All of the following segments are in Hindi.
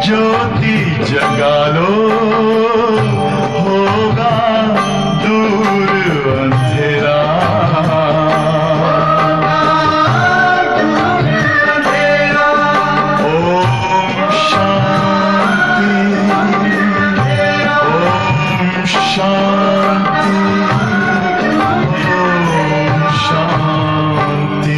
ज्योति जगा लो, होगा दूर अंधेरा। ओम शांति, ओम शांति, ओम शांति।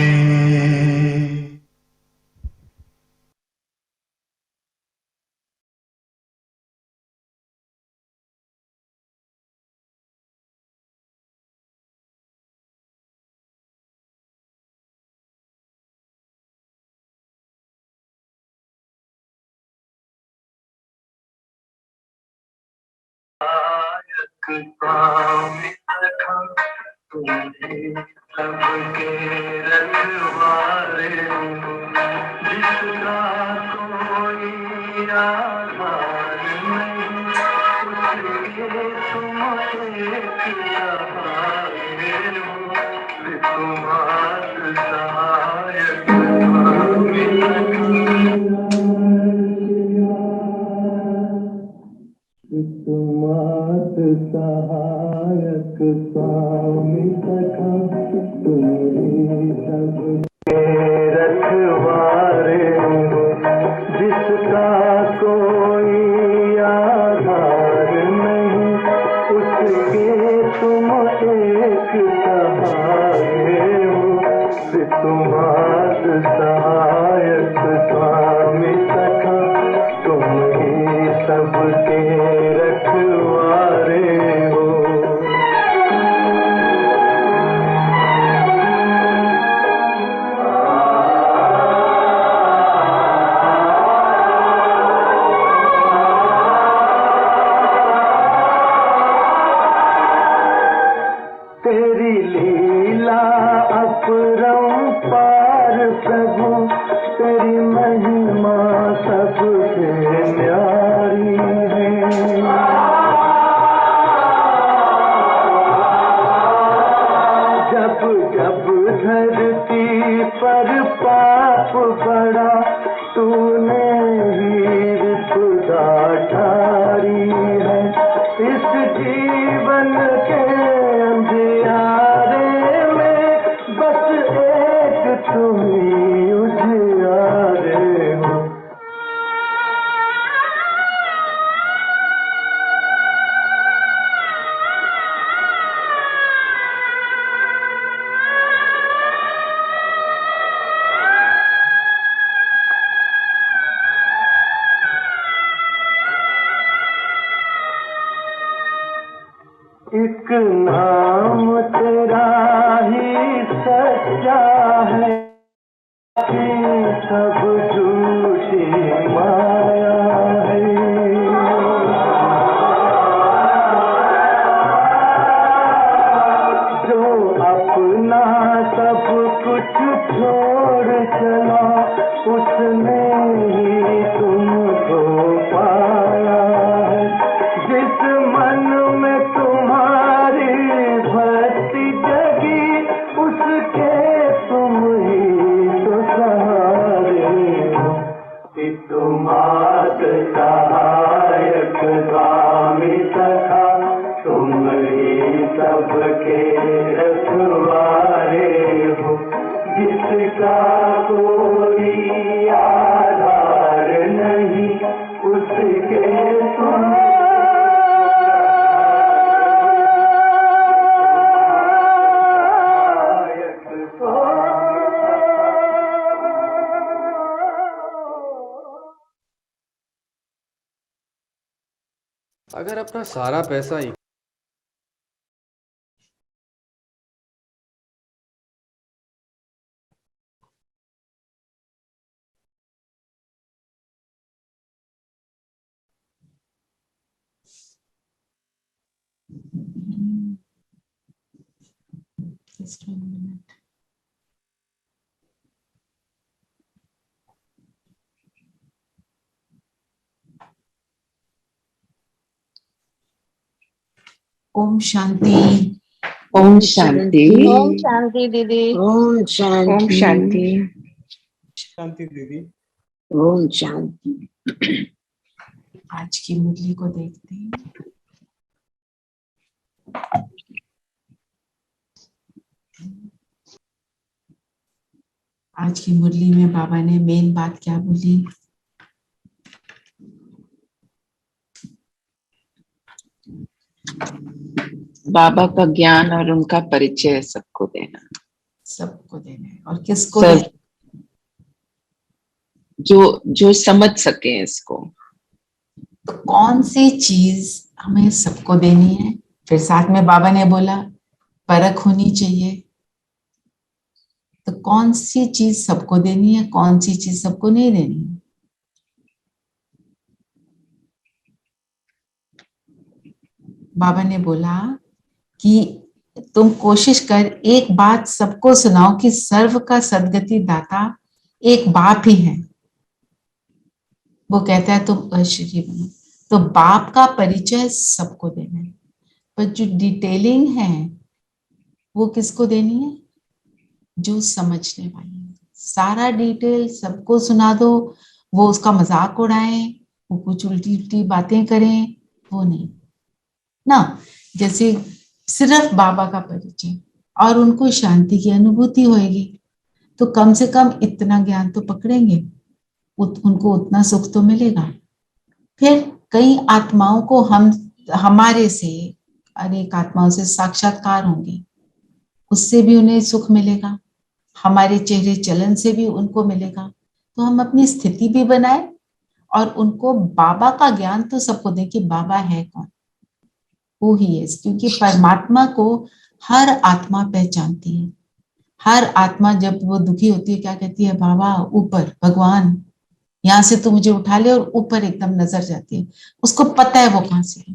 स्वामी सखा तुम्हें सबके रखवारे हो, जिसका कोई आधार नहीं, उसके तुम एक सहारे हो। तुम्हारे सहायक स्वामी तुमात सहायक स्वामी सखा, तुम्ही सबके रखवारे हो, जिसका कोई आधार नहीं, उसके तुम एक सहारे हो। तुमात सहायक स्वामी सखा, तुम ही सबके रखवारे हो। तेरी लीला अपरंपार प्रभु, तेरी महिमा सबसे न्यारी है। जब जब धरती पर पाप बढ़ा, तूने ही खुदा ठारी है। इस जीवन के अंधियारे में बस एक तुम ही उजियारे हो। एक नाम तेरा ही सच्चा है, सब झूठी माया है। जो अपना सब कुछ छोड़ चला, उसने ही तुमको पाया है। जिस मन में तुम्हारी भक्ति जगी, उसके तुम ही तो सहारे हो। तुम्हारे सहायक स्वामी सखा, तुम ही सबके रखवारे हो। जिसका कोई आधार नहीं, उसके तुम अगर अपना सारा पैसा ही Just 1 minute. ओम शांति। ओम शांति। ओम शांति दीदी। ओम शांति। ओम शांति। शांति दीदी। ओम शांति। आज की मुरली को देखते हैं। आज की मुरली में बाबा ने मेन बात क्या बोली? बाबा का ज्ञान और उनका परिचय सबको देना, सबको देना है। और किसको सब देना? जो जो समझ सके इसको। तो कौन सी चीज हमें सबको देनी है? फिर साथ में बाबा ने बोला परख होनी चाहिए। तो कौन सी चीज सबको देनी है, कौन सी चीज सबको नहीं देनी है? बाबा ने बोला कि तुम कोशिश कर एक बात सबको सुनाओ कि सर्व का सदगति दाता एक बाप ही है। वो कहता है तुम अशरीरी बनो। तो बाप का परिचय सबको देना है, पर जो डिटेलिंग है वो किसको देनी है? जो समझने वाले हैं। सारा डिटेल सबको सुना दो, वो उसका मजाक उड़ाएं, वो कुछ उल्टी उल्टी बातें करें, वो नहीं ना। जैसे सिर्फ बाबा का परिचय और उनको शांति की अनुभूति होएगी, तो कम से कम इतना ज्ञान तो पकड़ेंगे, उनको उतना सुख तो मिलेगा। फिर कई आत्माओं को हम हमारे से अनेक आत्माओं से साक्षात्कार होंगे, उससे भी उन्हें सुख मिलेगा, हमारे चेहरे चलन से भी उनको मिलेगा। तो हम अपनी स्थिति भी बनाए और उनको बाबा का ज्ञान तो सबको दें कि बाबा है कौन, वो ही है। क्योंकि परमात्मा को हर आत्मा पहचानती है। हर आत्मा जब वो दुखी होती है क्या कहती है? बाबा ऊपर, भगवान यहाँ से तू मुझे उठा ले, और ऊपर एकदम नजर जाती है। उसको पता है वो कहां से है,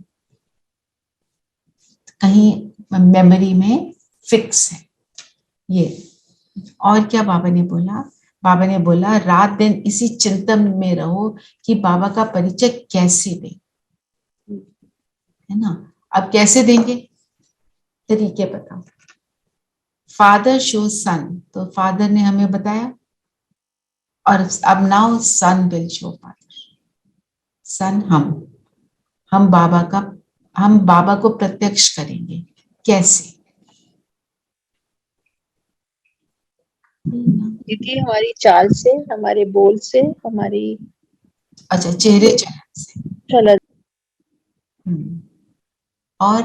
कहीं मेमोरी में फिक्स है ये। और क्या बाबा ने बोला? बाबा ने बोला रात दिन इसी चिंतन में रहो कि बाबा का परिचय कैसे दे, है ना। अब कैसे देंगे? तरीके बताओ। फादर शो सन, तो फादर ने हमें बताया, और अब now son will show father. Son हम बाबा का, हम बाबा को प्रत्यक्ष करेंगे। कैसे? दीदी हमारी चाल से, हमारे बोल से, हमारी अच्छा, चेहरे चलन से। चलन। और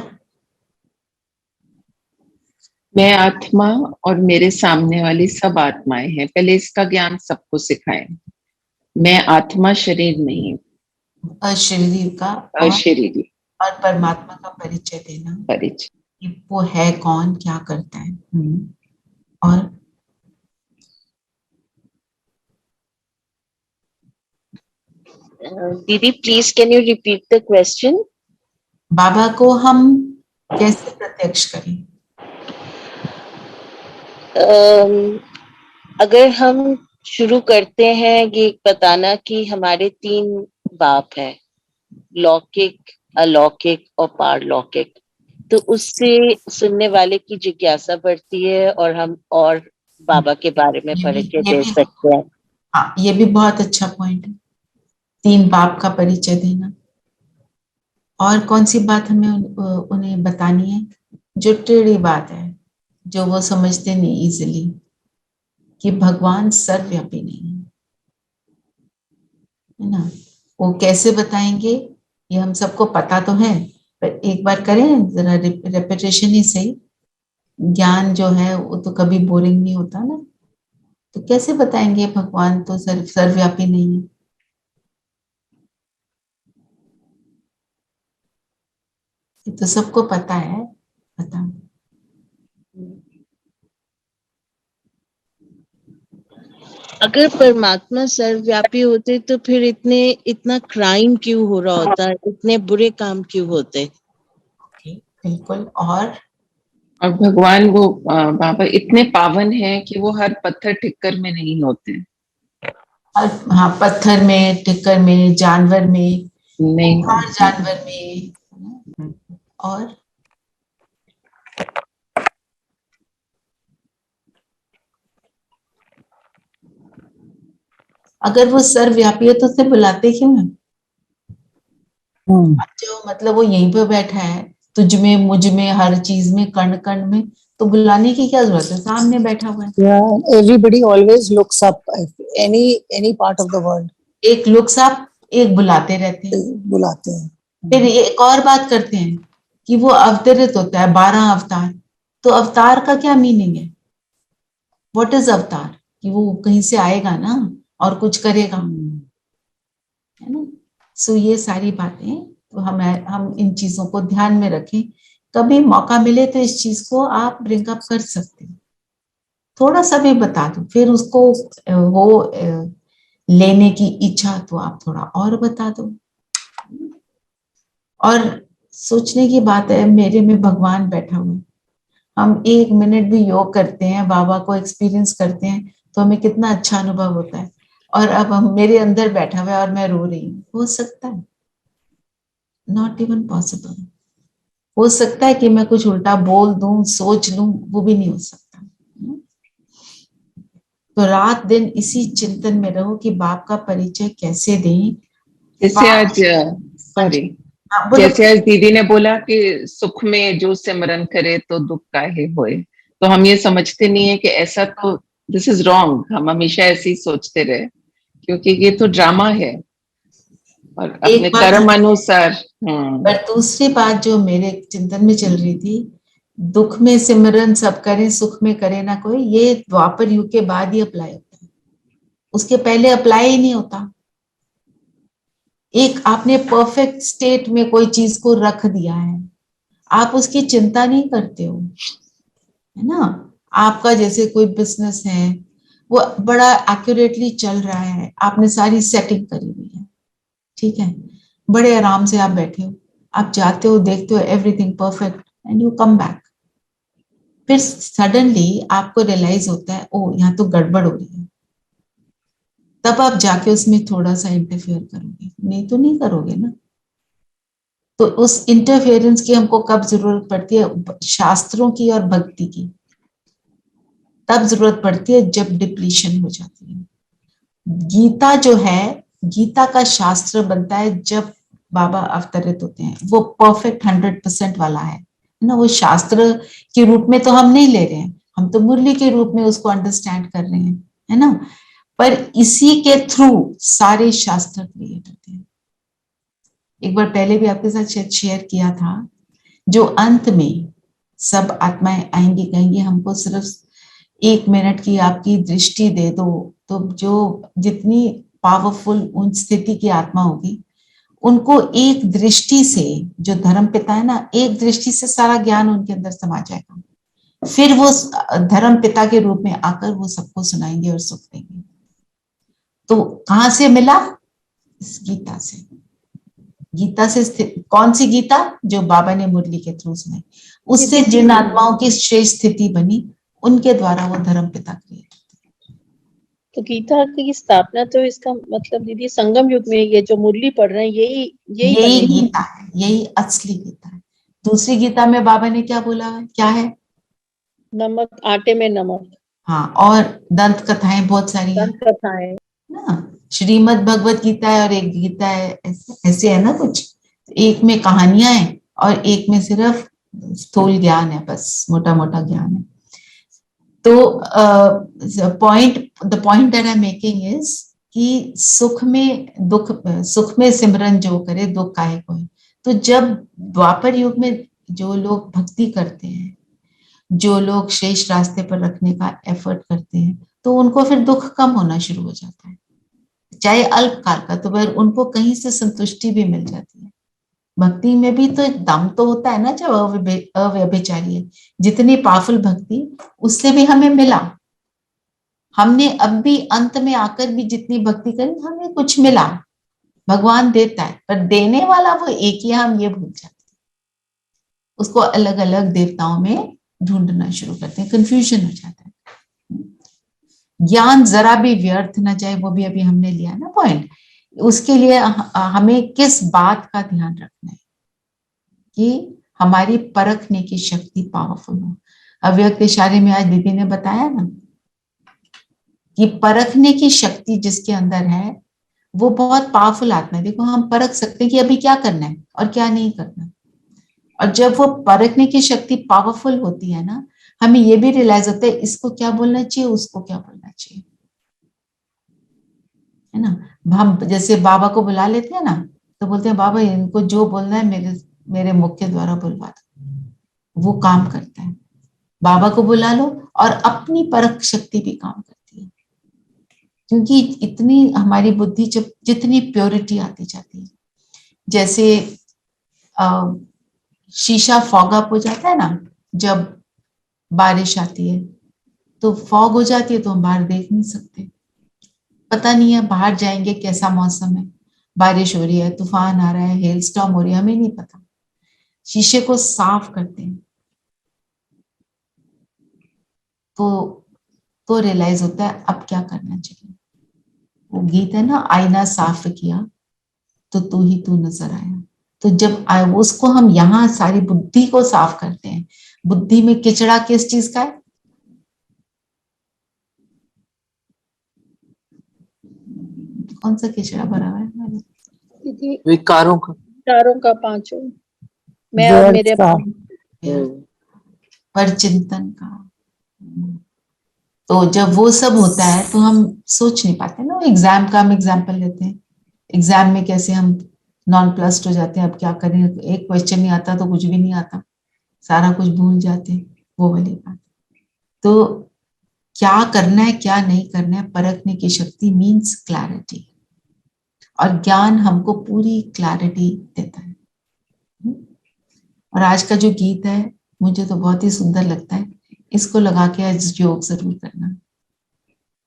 मैं आत्मा और मेरे सामने वाली सब आत्माएं हैं, पहले इसका ज्ञान सबको सिखाएं। मैं आत्मा, शरीर नहीं, अशरीर का, अशरीरी। और परमात्मा का परिचय देना परिचय। कि वो है कौन, क्या करता है। और दीदी please can you repeat the question? बाबा को हम कैसे प्रत्यक्ष करें? अगर हम शुरू करते हैं ये बताना कि हमारे 3 बाप हैं, लौकिक, अलौकिक और पारलौकिक, तो उससे सुनने वाले की जिज्ञासा बढ़ती है और हम और बाबा के बारे में परिचय ये दे भी, सकते हैं। हाँ, ये भी बहुत अच्छा पॉइंट है, 3 बाप का परिचय देना। और कौन सी बात हमें उन्हें बतानी है? जो टेढ़ी बात है, जो वो समझते नहीं इजिली, कि भगवान सर्वव्यापी नहीं है ना। वो कैसे बताएंगे? ये हम सबको पता तो है, पर एक बार करें जरा, रेपिटेशन ही सही। ज्ञान जो है वो तो कभी बोरिंग नहीं होता ना। तो कैसे बताएंगे भगवान तो सर्वव्यापी नहीं है? ये तो सबको पता है, पता। अगर परमात्मा सर्वव्यापी होते तो फिर इतना क्राइम क्यों हो रहा होता, इतने बुरे काम क्यों होते? बिल्कुल। और भगवान वो बाबा इतने पावन हैं कि वो हर पत्थर ठिक्कर में नहीं होते। हाँ, पत्थर में, टिक्कर में, जानवर में, नहीं हर होते। जानवर में। और अगर वो सर्वव्यापी है तो उसे बुलाते क्यों हैं? जो मतलब वो यहीं पे बैठा है, तुझ में मुझ में हर चीज में कण कण में, तो बुलाने की क्या जरूरत है, सामने बैठा हुआ है। Yeah, everybody always looks up. Any part of the world एक लुक्स अप, एक बुलाते रहते हैं। बुलाते हैं। फिर ये एक और बात करते हैं कि वो अवतरित होता है 12 अवतार। तो अवतार का क्या मीनिंग है? व्हाट इज अवतार? कि वो कहीं से आएगा ना और कुछ करेगा, है ना। सो ये सारी बातें तो हम इन चीजों को ध्यान में रखें। कभी मौका मिले तो इस चीज को आप ब्रिंग अप कर सकते हैं, थोड़ा सा भी बता दो, फिर उसको वो लेने की इच्छा तो आप थोड़ा और बता दो। और सोचने की बात है, मेरे में भगवान बैठा हुआ है। हम 1 मिनट भी योग करते हैं, बाबा को एक्सपीरियंस करते हैं, तो हमें कितना अच्छा अनुभव होता है। और अब हम मेरे अंदर बैठा हुआ है और मैं रो रही हूँ, हो सकता है? Not even possible. हो सकता है कि मैं कुछ उल्टा बोल दूं, सोच लूं, वो भी नहीं हो सकता। तो रात दिन इसी चिंतन में रहो कि बाप का परिचय कैसे दें। जैसे आज सॉरी हाँ, बोलो। जैसे आज दीदी ने बोला कि सुख में जो सिमरन करे तो दुख काहे होए, तो हम ये समझते नहीं है कि ऐसा तो दिस इज रॉन्ग। हम हमेशा ऐसे ही सोचते रहे, क्योंकि ये तो ड्रामा है और अपने एक बात, कर्म अनुसार। पर दूसरी बात जो मेरे चिंतन में चल रही थी, दुख में सिमरन सब करें, सुख में करे ना कोई, ये द्वापर युग के बाद ही अप्लाई होता है, उसके पहले अप्लाई ही नहीं होता। एक आपने परफेक्ट स्टेट में कोई चीज को रख दिया है, आप उसकी चिंता नहीं करते हो, है ना। आपका जैसे कोई बिजनेस है, वो बड़ा एक्यूरेटली चल रहा है, आपने सारी सेटिंग करी हुई है, ठीक है, बड़े आराम से आप बैठे हो, आप जाते हो, देखते हो everything perfect and you come back. फिर सडनली आपको रियलाइज होता है, ओ यहाँ तो गड़बड़ हो रही है, तब आप जाके उसमें थोड़ा सा इंटरफेयर करोगे, नहीं तो नहीं करोगे ना। तो उस इंटरफेरेंस की हमको कब जरूरत पड़ती है? शास्त्रों की और भक्ति की तब जरूरत पड़ती है जब डिप्लीशन हो जाती है। गीता जो है, गीता का शास्त्र बनता है जब बाबा अवतरित होते हैं, वो परफेक्ट 100% वाला है ना। वो शास्त्र के रूप में तो हम नहीं ले रहे हैं, हम तो मुरली के रूप में उसको अंडरस्टैंड कर रहे हैं, है ना। पर इसी के थ्रू सारे शास्त्र क्रिएट होते हैं। एक बार पहले भी आपके साथ शायद शेयर किया था, जो अंत में सब आत्माएं आएंगी, कहेंगी हमको सिर्फ 1 मिनट की आपकी दृष्टि दे दो, तो जो जितनी पावरफुल उन स्थिति की आत्मा होगी, उनको एक दृष्टि से, जो धर्म पिता है ना, एक दृष्टि से सारा ज्ञान उनके अंदर समा जाएगा। फिर वो धर्म पिता के रूप में आकर वो सबको सुनाएंगे और सुख देंगे। तो कहां से मिला? इस गीता से। गीता से कौन सी गीता? जो बाबा ने मुरली के थ्रू सुनाई, उससे जिन आत्माओं की श्रेष्ठ स्थिति बनी, उनके द्वारा वो धर्म पिता क्रिएट। तो गीता की स्थापना तो इसका मतलब दीदी संगम युग में, ये जो मुरली पढ़ रहे हैं यही गीता है, यही असली गीता है। दूसरी गीता में बाबा ने क्या बोला है? क्या है? नमक, आटे में नमक। हाँ, और दंत कथाएं बहुत सारी हैं, दंत कथाएं ना। श्रीमद् भगवत गीता है और एक गीता है, ऐसे है ना कुछ। एक में कहानियां हैं और एक में सिर्फ स्थूल ज्ञान है, बस मोटा मोटा ज्ञान है। तो the point that I am making is कि सुख में सिमरन जो करे, दुख काहे को है। तो जब द्वापर युग में जो लोग भक्ति करते हैं, जो लोग श्रेष्ठ रास्ते पर रखने का एफर्ट करते हैं, तो उनको फिर दुख कम होना शुरू हो जाता है, चाहे अल्पकाल का, तो फिर उनको कहीं से संतुष्टि भी मिल जाती है। भक्ति में भी तो एक दम तो होता है ना, जब अव्यभिचारी है। जितनी पावरफुल भक्ति, उससे भी हमें मिला। हमने अब भी अंत में आकर भी जितनी भक्ति करी, हमें कुछ मिला। भगवान देता है, पर देने वाला वो एक ही, हम ये भूल जाते हैं। उसको अलग अलग देवताओं में ढूंढना शुरू करते हैं, कंफ्यूजन हो जाता है। ज्ञान जरा भी व्यर्थ ना जाए, वो भी अभी हमने लिया ना पॉइंट। उसके लिए हमें किस बात का ध्यान रखना है कि हमारी परखने की शक्ति पावरफुल हो। अव्यक्त इशारे में आज दीदी ने बताया ना कि परखने की शक्ति जिसके अंदर है, वो बहुत पावरफुल आत्मा है। देखो हम परख सकते हैं कि अभी क्या करना है और क्या नहीं करना। और जब वो परखने की शक्ति पावरफुल होती है ना, हमें ये भी रियलाइज होता है इसको क्या बोलना चाहिए, उसको क्या बोलना चाहिए, है ना। हम जैसे बाबा को बुला लेते हैं ना, तो बोलते हैं बाबा इनको जो बोलना है मेरे मेरे मुख के द्वारा बुलवा दो। वो काम करता है। बाबा को बुला लो और अपनी परख शक्ति भी काम करती है, क्योंकि इतनी हमारी बुद्धि जब जितनी प्योरिटी आती जाती है, जैसे शीशा फॉग अप हो जाता है ना, जब बारिश आती है तो फॉग हो जाती है तो हम बाहर देख नहीं सकते, पता नहीं है बाहर जाएंगे कैसा मौसम है, बारिश हो रही है, तूफान आ रहा है, हेल स्टॉर्म हो रही है, हमें नहीं पता। शीशे को साफ करते हैं तो रियलाइज होता है अब क्या करना चाहिए। वो गीत है ना, आईना साफ किया तो तू ही तू नजर आया। तो जब उसको हम यहाँ सारी बुद्धि को साफ करते हैं, बुद्धि में किचड़ा किस चीज का है, कौन सा किचड़ा भरा हुआ है? दीदी विकारों का। चारों का पांचों, मैं और मेरे व्यर्थ का, पर चिंतन का। तो जब वो सब होता है तो हम सोच नहीं पाते ना। एग्जाम का हम एग्जाम्पल लेते हैं, एग्जाम में कैसे हम नॉन प्लस्ड हो जाते हैं, अब क्या करें, एक क्वेश्चन नहीं आता तो कुछ भी नहीं आता, सारा कुछ भूल जाते हैं, वो वाली बात। तो क्या करना है क्या नहीं करना है, परखने की शक्ति मीन्स क्लैरिटी, और ज्ञान हमको पूरी क्लैरिटी देता है। और आज का जो गीत है मुझे तो बहुत ही सुंदर लगता है, इसको लगा के आज योग जरूर करना।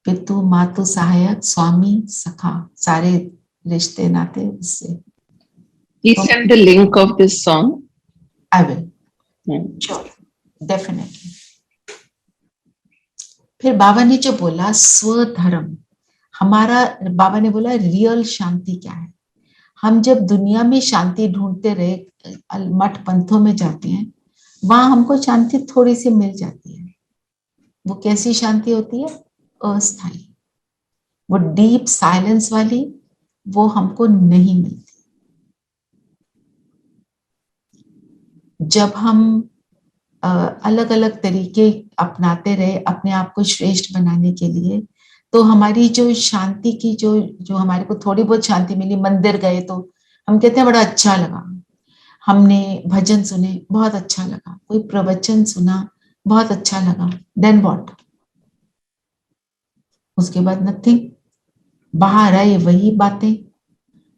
पितु मातु सहायक स्वामी सखा, सारे रिश्ते नाते उससे। Please send the link of this song. I will, sure, definitely. फिर बाबा ने जो बोला स्वधर्म, हमारा बाबा ने बोला रियल शांति क्या है। हम जब दुनिया में शांति ढूंढते रहे, मठ पंथों में जाते हैं, वहां हमको शांति थोड़ी सी मिल जाती है। वो कैसी शांति होती है? अस्थाई। वो डीप साइलेंस वाली वो हमको नहीं मिलती। जब हम अलग अलग तरीके अपनाते रहे अपने आप को श्रेष्ठ बनाने के लिए, तो हमारी जो शांति की जो हमारे को थोड़ी बहुत शांति मिली, मंदिर गए तो हम कहते हैं बड़ा अच्छा लगा, हमने भजन सुने बहुत अच्छा लगा, कोई प्रवचन सुना बहुत अच्छा लगा, देन व्हाट? उसके बाद नथिंग। बाहर आए वही बातें,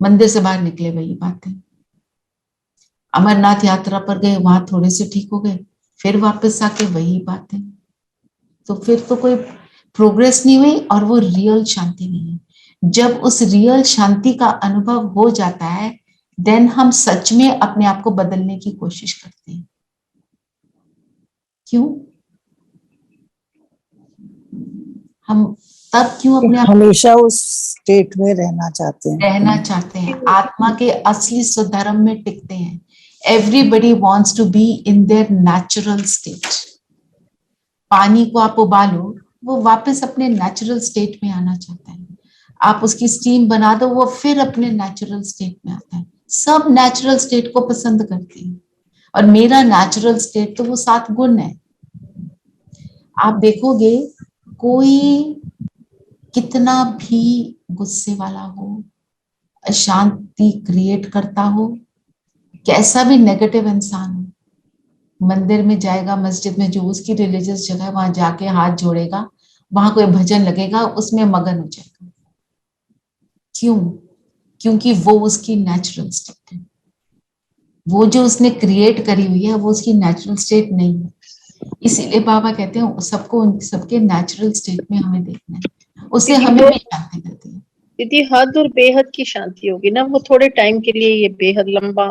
मंदिर से बाहर निकले वही बातें। अमरनाथ यात्रा पर गए, वहां थोड़े से ठीक हो गए, फिर वापस आके वही बातें। तो फिर तो कोई प्रोग्रेस नहीं हुई और वो रियल शांति नहीं है। जब उस रियल शांति का अनुभव हो जाता है, देन हम सच में अपने आप को बदलने की कोशिश करते हैं। क्यों? हम तब क्यों अपने आप हमेशा उस स्टेट में रहना चाहते हैं। रहना चाहते हैं, आत्मा के असली स्वधर्म में टिकते हैं। Everybody wants to be in their natural state. पानी को आप उबालो, वो वापस अपने नेचुरल स्टेट में आना चाहता है। आप उसकी स्टीम बना दो, वो फिर अपने नेचुरल स्टेट में आता है। सब नेचुरल स्टेट को पसंद करते हैं, और मेरा नेचुरल स्टेट तो वो 7 गुण है। आप देखोगे कोई कितना भी गुस्से वाला हो, अशांति क्रिएट करता हो, कैसा भी नेगेटिव इंसान हो, मंदिर में जाएगा, मस्जिद में जो उसकी रिलीजियस जगह है वहां जाके हाथ जोड़ेगा, वहां कोई भजन लगेगा, उसमें मगन हो जाएगा। क्यों? क्योंकि वो उसकी नेचुरल स्टेट है। वो जो उसने क्रिएट करी हुई है वो उसकी नेचुरल स्टेट नहीं है। इसीलिए बाबा कहते हैं सबको सबके नेचुरल स्टेट में हमें देखना है, उससे हमें भी शांति मिलती है। दीदी हद और बेहद की शांति होगी ना, वो थोड़े टाइम के लिए ये बेहद लंबा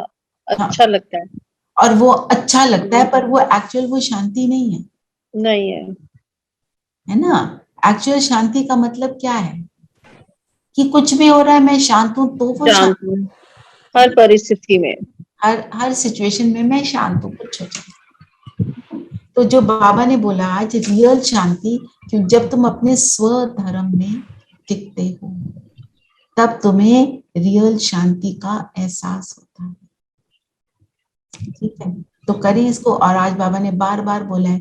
अच्छा लगता है, और वो अच्छा लगता है, पर वो एक्चुअल वो शांति नहीं है। नहीं है, है ना। एक्चुअल शांति का मतलब क्या है? कि कुछ भी हो रहा है मैं शांत हूं, तो वो शांत। शांत हूँ हर परिस्थिति में, हर सिचुएशन में मैं शांत हूँ, कुछ हो जाए। तो जो बाबा ने बोला आज रियल शांति, कि जब तुम अपने स्वधर्म में टिकते हो, तब तुम्हें रियल शांति का एहसास होता है। ठीक है, तो करें इसको। और आज बाबा ने बार बार बोला है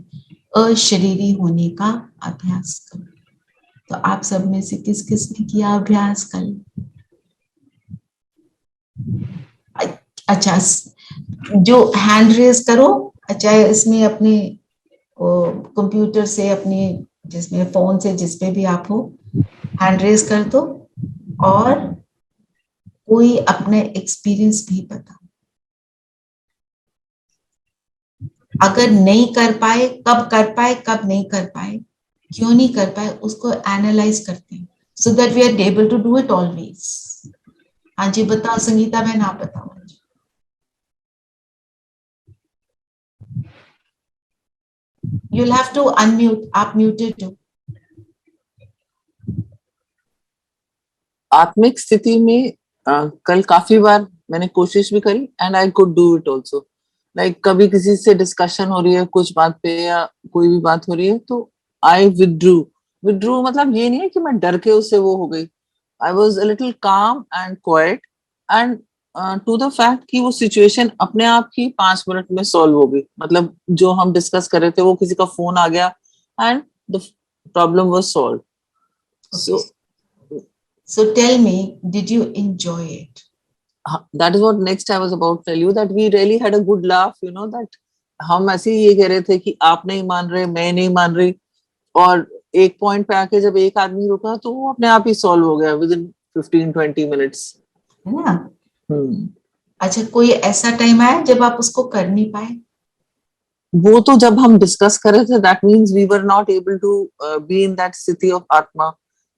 अशरीरी होने का अभ्यास करो। तो आप सब में से किस किस ने किया अभ्यास कल? अच्छा, जो हैंड रेज करो, अच्छा इसमें अपने कंप्यूटर से, अपने जिसमें फोन से, जिस पे भी आप हो, हैंड रेज कर दो और कोई अपने एक्सपीरियंस भी बताओ। अगर नहीं कर पाए, कब कर पाए, कब नहीं कर पाए, क्यों नहीं कर पाए, उसको एनालाइज करते हैं, so that we are able to do it always. हाँ जी बताओ संगीता बहन, आप बताओ। You'll have to unmute, आप muted हो। आत्मिक स्थिति में कल काफी बार मैंने कोशिश भी करी and I could do it also. Like कभी किसी से डिस्कशन हो रही है कुछ बात पे या कोई भी बात हो रही है तो आई विड्रू मतलब ये नहीं है कि मैं डर के उससे वो हो गई। I was a little calm and quiet and to the fact कि वो सिचुएशन अपने आप ही 5 मिनट में सॉल्व हो गई। मतलब जो हम डिस्कस कर रहे थे वो किसी का फोन आ गया and the problem was solve. So tell me, did you enjoy it? That is what next I was about to tell you, that we really had a good laugh, you know, that हम ऐसे ही ये कह रहे थे कि आप नहीं मान रहे, मैं नहीं मान रही, और एक पॉइंट पे आके जब एक आदमी रुका तो वो अपने आप ही सॉल्व हो गया विद इन 15-20 मिनट्स, है ना? अच्छा, कोई ऐसा टाइम आया जब आप उसको कर नहीं पाए? वो तो जब हम डिस्कस कर रहे थे, that means we were not able to be in that स्थिति ऑफ आत्मा,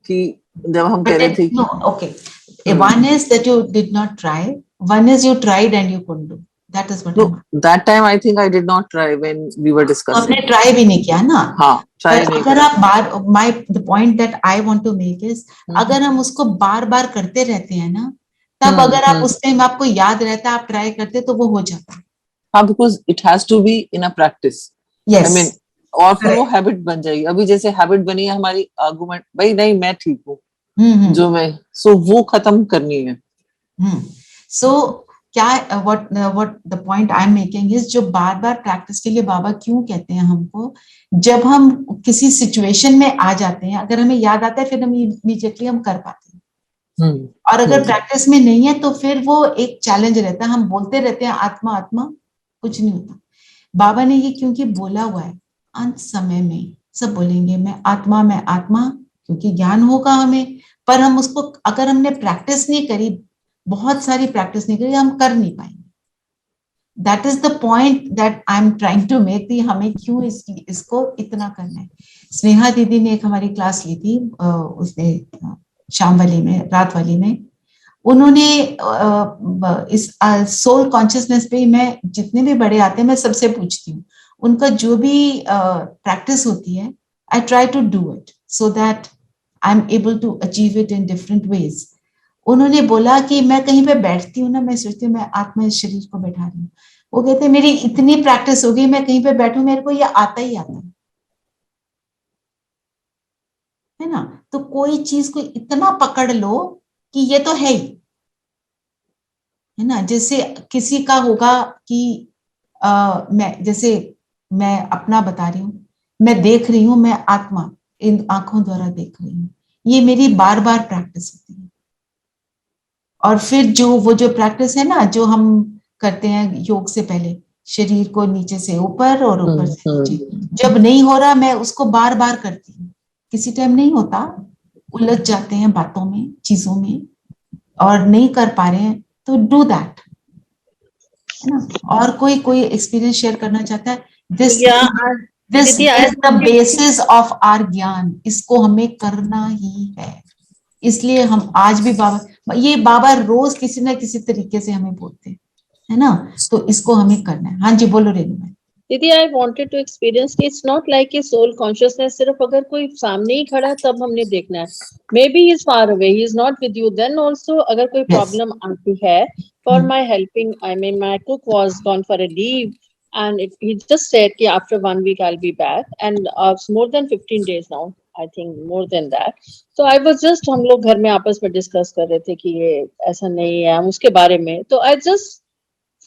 कि जब हम कह रहे थे कि okay, one is that you did not try, one is you tried and you couldn't do. That is what no, that time I think I did not try when we were discussing. आपने ट्राई भी नहीं किया ना? हाँ, ट्राई नहीं अगर आप बार the point that I want to make is अगर हम उसको बार बार करते रहते हैं ना, तब अगर आप उस टाइम आपको याद रहता है, आप ट्राई करते तो वो हो जाता है। हाँ, because it has to be in a practice. Yes. I mean, और फिर वो हैबिट बन जाएगी। अभी जैसे हैबिट बनी है हमारी आर्गुमेंट, भाई नहीं मैं ठीक हूँ, जो मैं, सो वो खत्म करनी है। सो क्या what the point I'm making is, जो बार बार प्रैक्टिस के लिए बाबा क्यों कहते हैं हमको, जब हम किसी सिचुएशन में आ जाते हैं, अगर हमें याद आता है फिर हम इमीडिएटली हम कर पाते हैं, और अगर प्रैक्टिस में नहीं है तो फिर वो एक चैलेंज रहता है। हम बोलते रहते हैं आत्मा आत्मा, कुछ नहीं होता। बाबा ने ये क्योंकि बोला हुआ है, अंत समय में सब बोलेंगे मैं आत्मा, क्योंकि ज्ञान होगा हमें, पर हम उसको अगर हमने प्रैक्टिस नहीं करी, बहुत सारी प्रैक्टिस नहीं करी, हम कर नहीं पाएंगे। That is the point that I am trying to make, थी हमें क्यों इसको इतना करना है। स्नेहा दीदी ने एक हमारी क्लास ली थी, उसने शाम वाली में, रात वाली में, उन्होंने इस सोल कॉन्शियसनेस पे, मैं जितने भी बड़े आते हैं मैं सबसे पूछती हूँ, उनका जो भी प्रैक्टिस होती है, I try to do it so that I am able to achieve it in different ways. उन्होंने बोला कि मैं कहीं पे बैठती हूँ ना, मैं सोचती हूँ मैं आत्मा इस शरीर को बैठा रही हूँ। वो कहते मेरी इतनी प्रैक्टिस हो गई, मैं कहीं पे बैठूं मेरे को ये आता ही आता है ना। तो कोई चीज को इतना पकड़ लो कि ये तो है ही, है ना। जैसे किसी का होगा कि मैं अपना बता रही हूँ, मैं देख रही हूँ, मैं आत्मा इन आंखों द्वारा देख रही हूँ, ये मेरी बार बार प्रैक्टिस होती है। और फिर वो जो प्रैक्टिस है ना, जो हम करते हैं योग से पहले, शरीर को नीचे से ऊपर और ऊपर से नीचे, जब नहीं हो रहा मैं उसको बार बार करती हूँ। किसी टाइम नहीं होता, उलझ जाते हैं बातों में, चीजों में, और नहीं कर पा रहे हैं, तो डू दैट, है ना। और कोई एक्सपीरियंस शेयर करना चाहता है? This is the basis of our ज्ञान, इसको हमें करना ही है। इसलिए हम आज भी बाबा रोज किसी ना किसी तरीके से हमें बोलते हैं, है ना। तो इसको हमें करना है। हाँ जी बोलो रेणु। दीदी, आई वांटेड टू एक्सपीरियंस कि it's not like a soul consciousness सिर्फ अगर कोई सामने ही खड़ा है तब हमने देखना है। Maybe he is far away, he is not with you, then also अगर कोई प्रॉब्लम आती है for my helping, I mean my cook was gone for a leave he just said कि after 1 week I'll be back, and it's more than 15 days now, I think more than that. So I was just, हम लोग घर में आपस में डिस्कस कर रहे थे कि ये ऐसा नहीं है, हम उसके बारे में, तो I just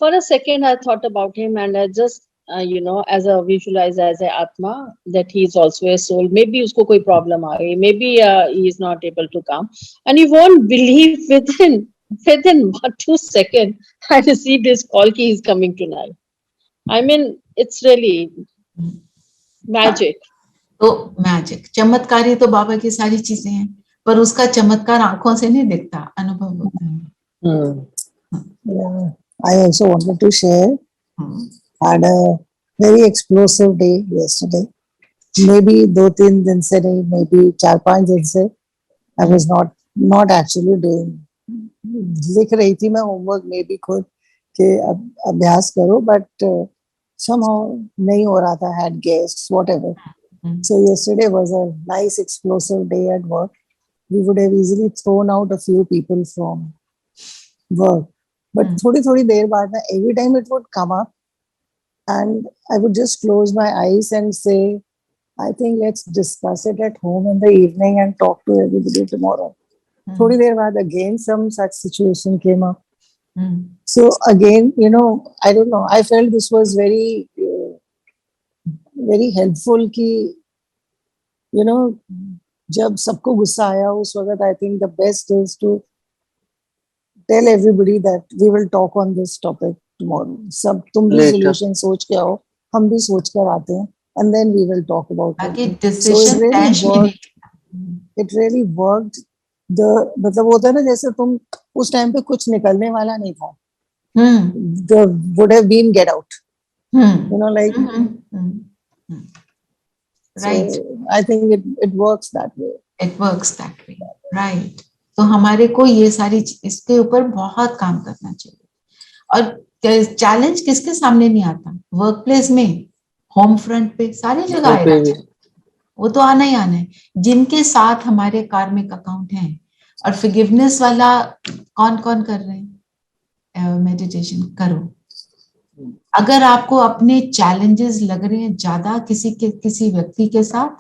for a second I thought about him, and I just as a visualize as a atma, that he is also a soul. Maybe usko koi problem aa gayi, maybe he is not able to come, and you won't believe within 2 seconds I received his call ki he is coming tonight. I mean, it's really magic. तो मैजिक, चमत्कारी तो बाबा की सारी चीजें हैं, पर उसका चमत्कार आंखों से नहीं दिखता, अनुभव होता है। Yeah. I also wanted to share. Hmm, Had a very explosive day yesterday. Maybe 2-3 दिन से नहीं, maybe 4-5 दिन से I was not actually doing. लिख रही थी मैं होमवर्क में भी खुद कि अभ्यास करो, but somehow नहीं हो रहा था. Had guests, whatever. So yesterday was a nice explosive day at work. We would have easily thrown out a few people from work. But थोड़ी देर बाद ना, every time it would come up, and I would just close my eyes and say, I think let's discuss it at home in the evening and talk to everybody tomorrow. थोड़ी देर बाद again some such situation came up. So again, I don't know, I felt this was very very helpful कि जब सबको गुस्सा आया उस वक्त, I think the best is to tell everybody that we will talk on this topic tomorrow. सब तुम भी solution सोच के आओ, हम भी सोच कर आते हैं, and then we will talk about it. So it really worked. मतलब होता है ना, जैसे तुम उस टाइम पे कुछ निकलने वाला नहीं था. The would have been get out. Like. Right. So I think it works that way. It works that way. Right. तो हमारे को ये सारी इसके ऊपर बहुत काम करना चाहिए. और चैलेंज किसके सामने नहीं आता? वर्क प्लेस में, होम फ्रंट पे, सारी जगह आएगा. वो तो आना ही आना है. जिनके साथ हमारे कार्मिक अकाउंट हैं, और फॉरगिवनेस वाला कौन कौन कर रहे हैं? मेडिटेशन करो. अगर आपको अपने चैलेंजेस लग रहे हैं ज्यादा किसी व्यक्ति के साथ,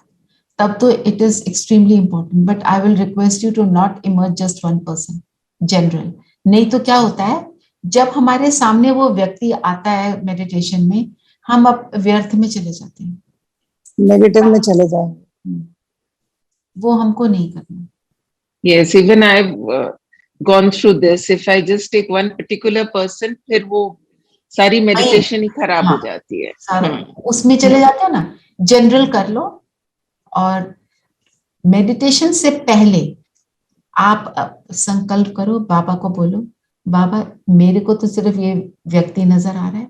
तब तो it is extremely important. But I will request you to not emerge just one person, general. नहीं तो क्या होता है, जब हमारे सामने वो व्यक्ति आता है मेडिटेशन में, हम अब व्यर्थ में चले जाते हैं, नेगेटिव में चले जाएंगे. वो हमको नहीं करना. Yes, even I've gone through this. If I just take one particular person, फिर वो सारी मेडिटेशन ही खराब हो जाती है. सारा उसमें चले जाते हो ना. जनरल कर लो, और मेडिटेशन से पहले आप संकल्प करो, बाबा को बोलो, बाबा मेरे को तो सिर्फ ये व्यक्ति नजर आ रहा है,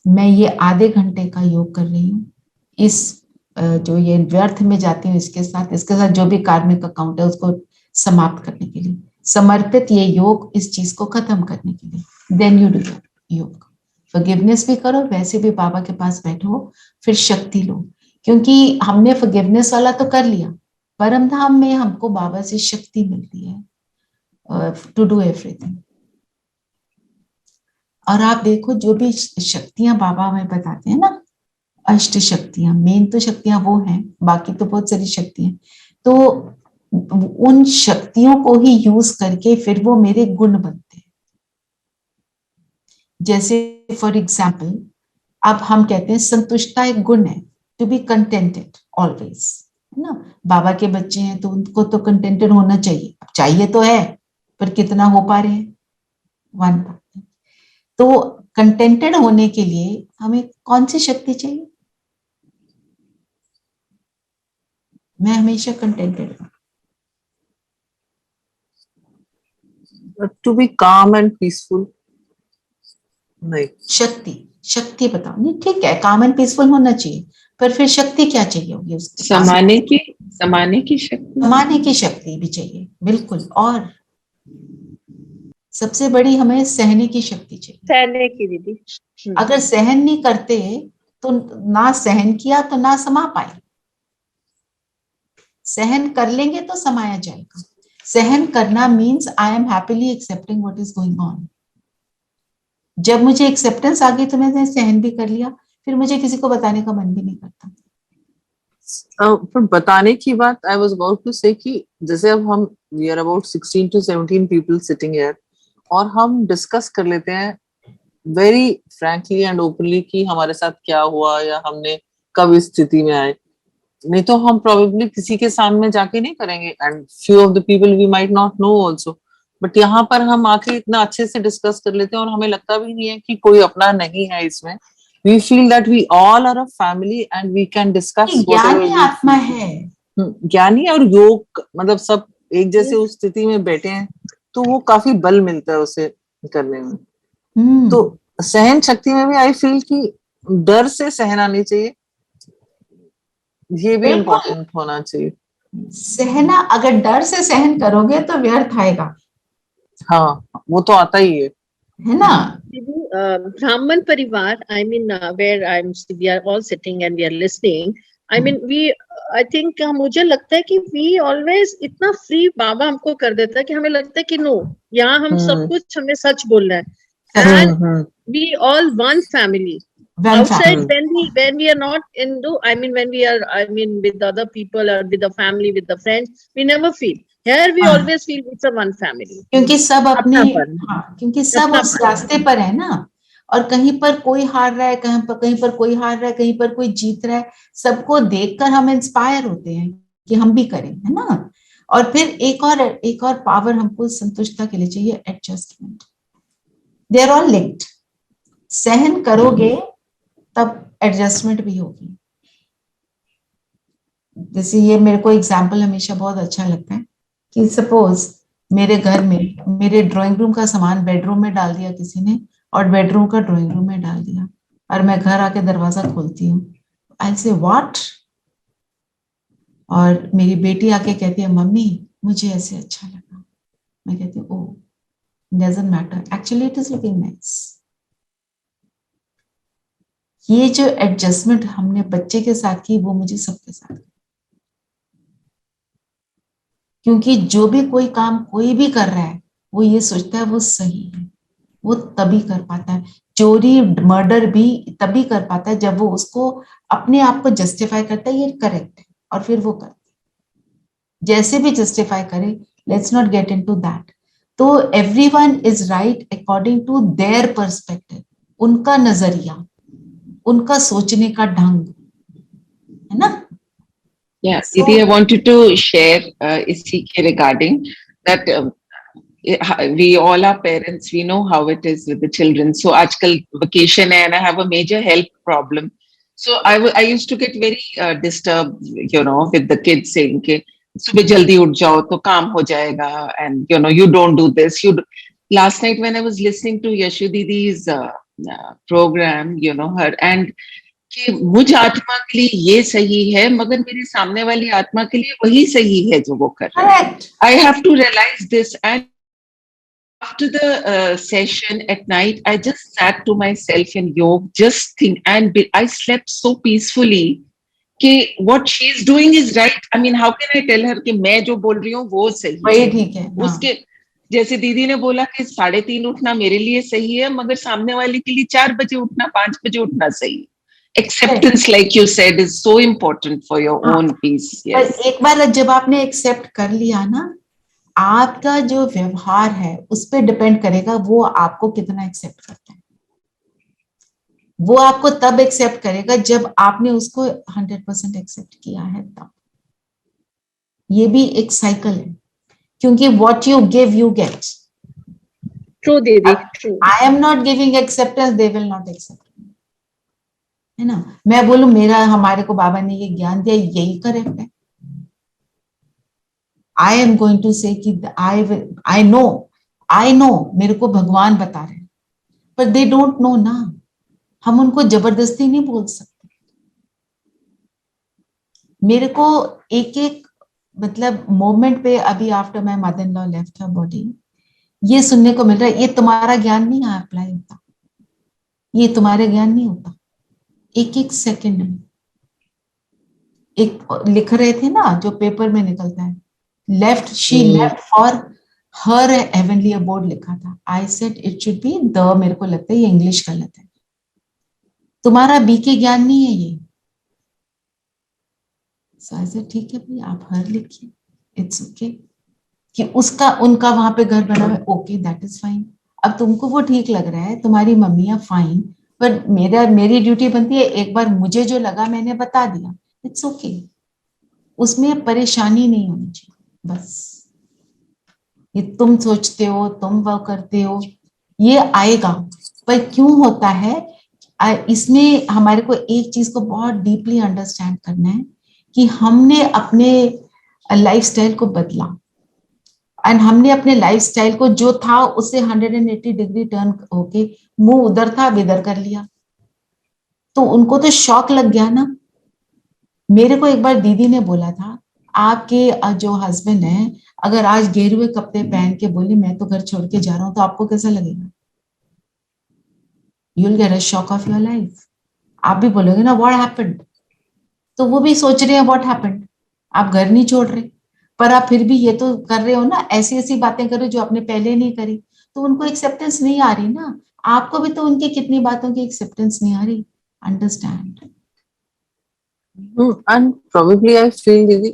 मैं ये आधे घंटे का योग कर रही हूँ, इस जो ये व्यर्थ में जाती हूँ इसके साथ जो भी कार्मिक अकाउंट है उसको समाप्त करने के लिए समर्पित ये योग, इस चीज को खत्म करने के लिए. देन यू डू योग. फॉरगिवनेस भी करो, वैसे भी बाबा के पास बैठो, फिर शक्ति लो, क्योंकि हमने फॉरगिवनेस वाला तो कर लिया, परम धाम में हमको बाबा से शक्ति मिलती है टू डू एवरीथिंग. और आप देखो जो भी शक्तियां बाबा हमें बताते हैं ना, अष्ट शक्तियां, मेन तो शक्तियां वो हैं, बाकी तो बहुत सारी शक्तियां, तो उन शक्तियों को ही यूज करके फिर वो मेरे गुण बनते हैं. जैसे फॉर एग्जाम्पल, अब हम कहते हैं संतुष्टता एक गुण है, टू बी कंटेंटेड ऑलवेज, है ना. बाबा के बच्चे हैं तो उनको तो कंटेंटेड होना चाहिए. अब चाहिए तो है, पर कितना हो पा रहे हैं? 1%. तो कंटेंटेड होने के लिए हमें कौन सी शक्ति चाहिए? मैं हमेशा कंटेंटेड हूँ. To be calm and peaceful. नहीं. शक्ति बताओ. नहीं, ठीक है, काम एंड पीसफुल होना चाहिए, पर फिर शक्ति क्या चाहिए होगी उसकी? समाने की शक्ति. समाने की शक्ति भी चाहिए, बिल्कुल. और सबसे बड़ी हमें सहने की शक्ति चाहिए. सहने की दीदी. अगर सहन नहीं करते तो ना सहन किया तो ना समा पाए. सहन कर लेंगे तो समाया जाएगा. सहन करना means I am happily accepting what is going on. जब मुझे एक्सेप्टेंस आ गई तो मैंने सहन भी कर लिया, फिर मुझे किसी को बताने का मन भी नहीं करता। पर बताने की बात आई वाज अबाउट टू से कि जैसे अब हम we are about 16 to 17 people sitting here और हम डिस्कस कर लेते हैं वेरी फ्रैंकली एंड ओपनली कि हमारे साथ क्या हुआ या हमने कब इस स्थिति में आए। नहीं तो हम प्रोबेबली किसी के सामने जाके नहीं करेंगे and few of the people we might not know also, but यहाँ पर हम आके इतना अच्छे से डिस्कस कर लेते हैं और हमें लगता भी नहीं है कि कोई अपना नहीं है इसमें। we feel that we all are a family and we can discuss whatever ज्ञानी we आत्मा feel. है। ज्ञानी और योग मतलब सब एक जैसे उस स्थिति में बैठे हैं तो वो काफी बल मिलता है उसे करने में। तो सहन शक्ति में भी आई फील कि डर से सहना नहीं चाहिए, ये भी इम्पोर्टेंट होना चाहिए। सहना, अगर डर से सहन करोगे तो व्यर्थ आएगा। हाँ वो तो आता ही है ना। Brahman Parivar, I mean, where we are all sitting and we are listening. I mean, I think मुझे लगता है कि we always इतना free बाबा हमको कर देता है कि हमें लगता है कि no, यहाँ हम सब कुछ हमें सच बोलना है। And we all one family. Outside, when we are not into, I mean, when we are, I mean, with other people or with the family, with the friends, we never feel. Here we always feel it's a one family. क्योंकि सब अपने, क्योंकि सब उस रास्ते पर है ना, और कहीं पर कोई हार रहा है, कहीं पर कोई हार रहा है, कहीं पर कोई जीत रहा है, सबको देखकर हम इंस्पायर होते हैं कि हम भी करें, है ना। और फिर एक और पावर हमको संतुष्टता के लिए चाहिए, adjustment. They are all linked. सहन करोगे तब एडजस्टमेंट भी होगी। जैसे ये मेरे को एग्जाम्पल हमेशा बहुत अच्छा लगता है कि सपोज मेरे घर में मेरे ड्राइंग रूम का सामान बेडरूम में डाल दिया किसी ने, और बेडरूम का ड्राइंग रूम में डाल दिया, और मैं घर आके दरवाजा खोलती हूँ, आई से व्हाट, और मेरी बेटी आके कहती है मम्मी मुझे ऐसे अच्छा लगा। मैं कहती हूँ oh, doesn't matter, actually it is looking nice. ये जो एडजस्टमेंट हमने बच्चे के साथ की वो मुझे सबके साथ, क्योंकि जो भी कोई काम कोई भी कर रहा है वो ये सोचता है वो सही है, वो तभी कर पाता है। चोरी मर्डर भी तभी कर पाता है जब वो उसको अपने आप को जस्टिफाई करता है ये करेक्ट है, और फिर वो करता है जैसे भी जस्टिफाई करे। Let's not get into that. तो everyone is right according to their perspective, उनका नजरिया, उनका सोचने का ढंग, है ना। Yeah, Didi, I wanted to share इसी के regarding that we all are parents, we know how it is with the children. So आजकल vacation है and I have a major health problem. So I used to get very disturbed, you know, with the kids saying कि सुबह जल्दी उठ जाओ तो काम हो जाएगा, and you know you don't do this. Last night when I was listening to Yashu Didi's program, you know her, and कि मुझ आत्मा के लिए ये सही है मगर मेरे सामने वाली आत्मा के लिए वही सही है जो वो कर रहा है। I have to realize this, and after the session at night I just sat to myself in yoga, just think, and I slept so peacefully कि what she is doing is right. I mean how can I tell her कि मैं जो बोल रही हूँ वो सही है, ठीक है। उसके जैसे दीदी ने बोला कि 3:30 उठना मेरे लिए सही है मगर सामने वाले के लिए 4 बजे उठना, 5 बजे उठना सही है। Acceptance, like you said, is so important for your own peace. Yes. पर एक बार जब आपने एक्सेप्ट कर लिया ना, आपका जो व्यवहार है उस पर डिपेंड करेगा वो आपको कितना एक्सेप्ट करता है। वो आपको तब एक्सेप्ट करेगा जब आपने उसको 100% एक्सेप्ट किया है तब। ये भी एक साइकिल है, क्योंकि what you give you get. True, Didi. True. I am not giving acceptance, they will not accept. है ना। मैं बोलूं मेरा, हमारे को बाबा ने ये ज्ञान दिया, यही करेक्ट है। I am going to say कि I know मेरे को भगवान बता रहे हैं, पर they don't know ना, हम उनको जबरदस्ती नहीं बोल सकते। मेरे को एक मतलब मोमेंट पे अभी after my mother in law left her body, ये सुनने को मिल रहा है ये तुम्हारा ज्ञान नहीं अप्लाई होता, ये तुम्हारे ज्ञान नहीं होता। एक सेकंड में एक लिख रहे थे ना जो पेपर में निकलता है, she left for her heavenly abode लिखा था। I said it should be the, मेरे को लगता है ये इंग्लिश गलत है, तुम्हारा बीके ज्ञान नहीं है ये। सो आई सेड ठीक है भाई, आप हर लिखिए, इट्स ओके। कि उसका उनका वहां पे घर बना है, ओके दैट इज फाइन। अब तुमको वो ठीक लग रहा है, तुम्हारी मम्मियां फाइन, पर मेरी ड्यूटी बनती है एक बार मुझे जो लगा मैंने बता दिया, इट्स ओके। उसमें परेशानी नहीं होनी चाहिए। बस ये तुम सोचते हो, तुम वो करते हो, ये आएगा। पर क्यों होता है, इसमें हमारे को एक चीज को बहुत डीपली अंडरस्टैंड करना है कि हमने अपने लाइफस्टाइल को बदला, एंड हमने अपने लाइफस्टाइल को जो था उससे 180 डिग्री टर्न होके मुंह उधर था अब इधर कर लिया, तो उनको तो शॉक लग गया ना। मेरे को एक बार दीदी ने बोला था, आपके जो हस्बैंड है अगर आज गेरुए कपड़े पहन के बोले मैं तो घर छोड़ के जा रहा हूं, तो आपको कैसा लगेगा? You will get a shock of your life. आप भी बोलोगे ना व्हाट हैपेंड, तो वो भी सोच रहे हैं व्हाट हैपेंड। आप घर नहीं छोड़ रहे, पर आप फिर भी ये तो कर रहे हो ना, ऐसी ऐसी बातें करो जो आपने पहले नहीं करी, तो उनको एक्सेप्टेंस नहीं आ रही ना। आपको भी तो उनकी कितनी बातों की एक्सेप्टेंस नहीं आ रही। Understand. And probably I feel दीदी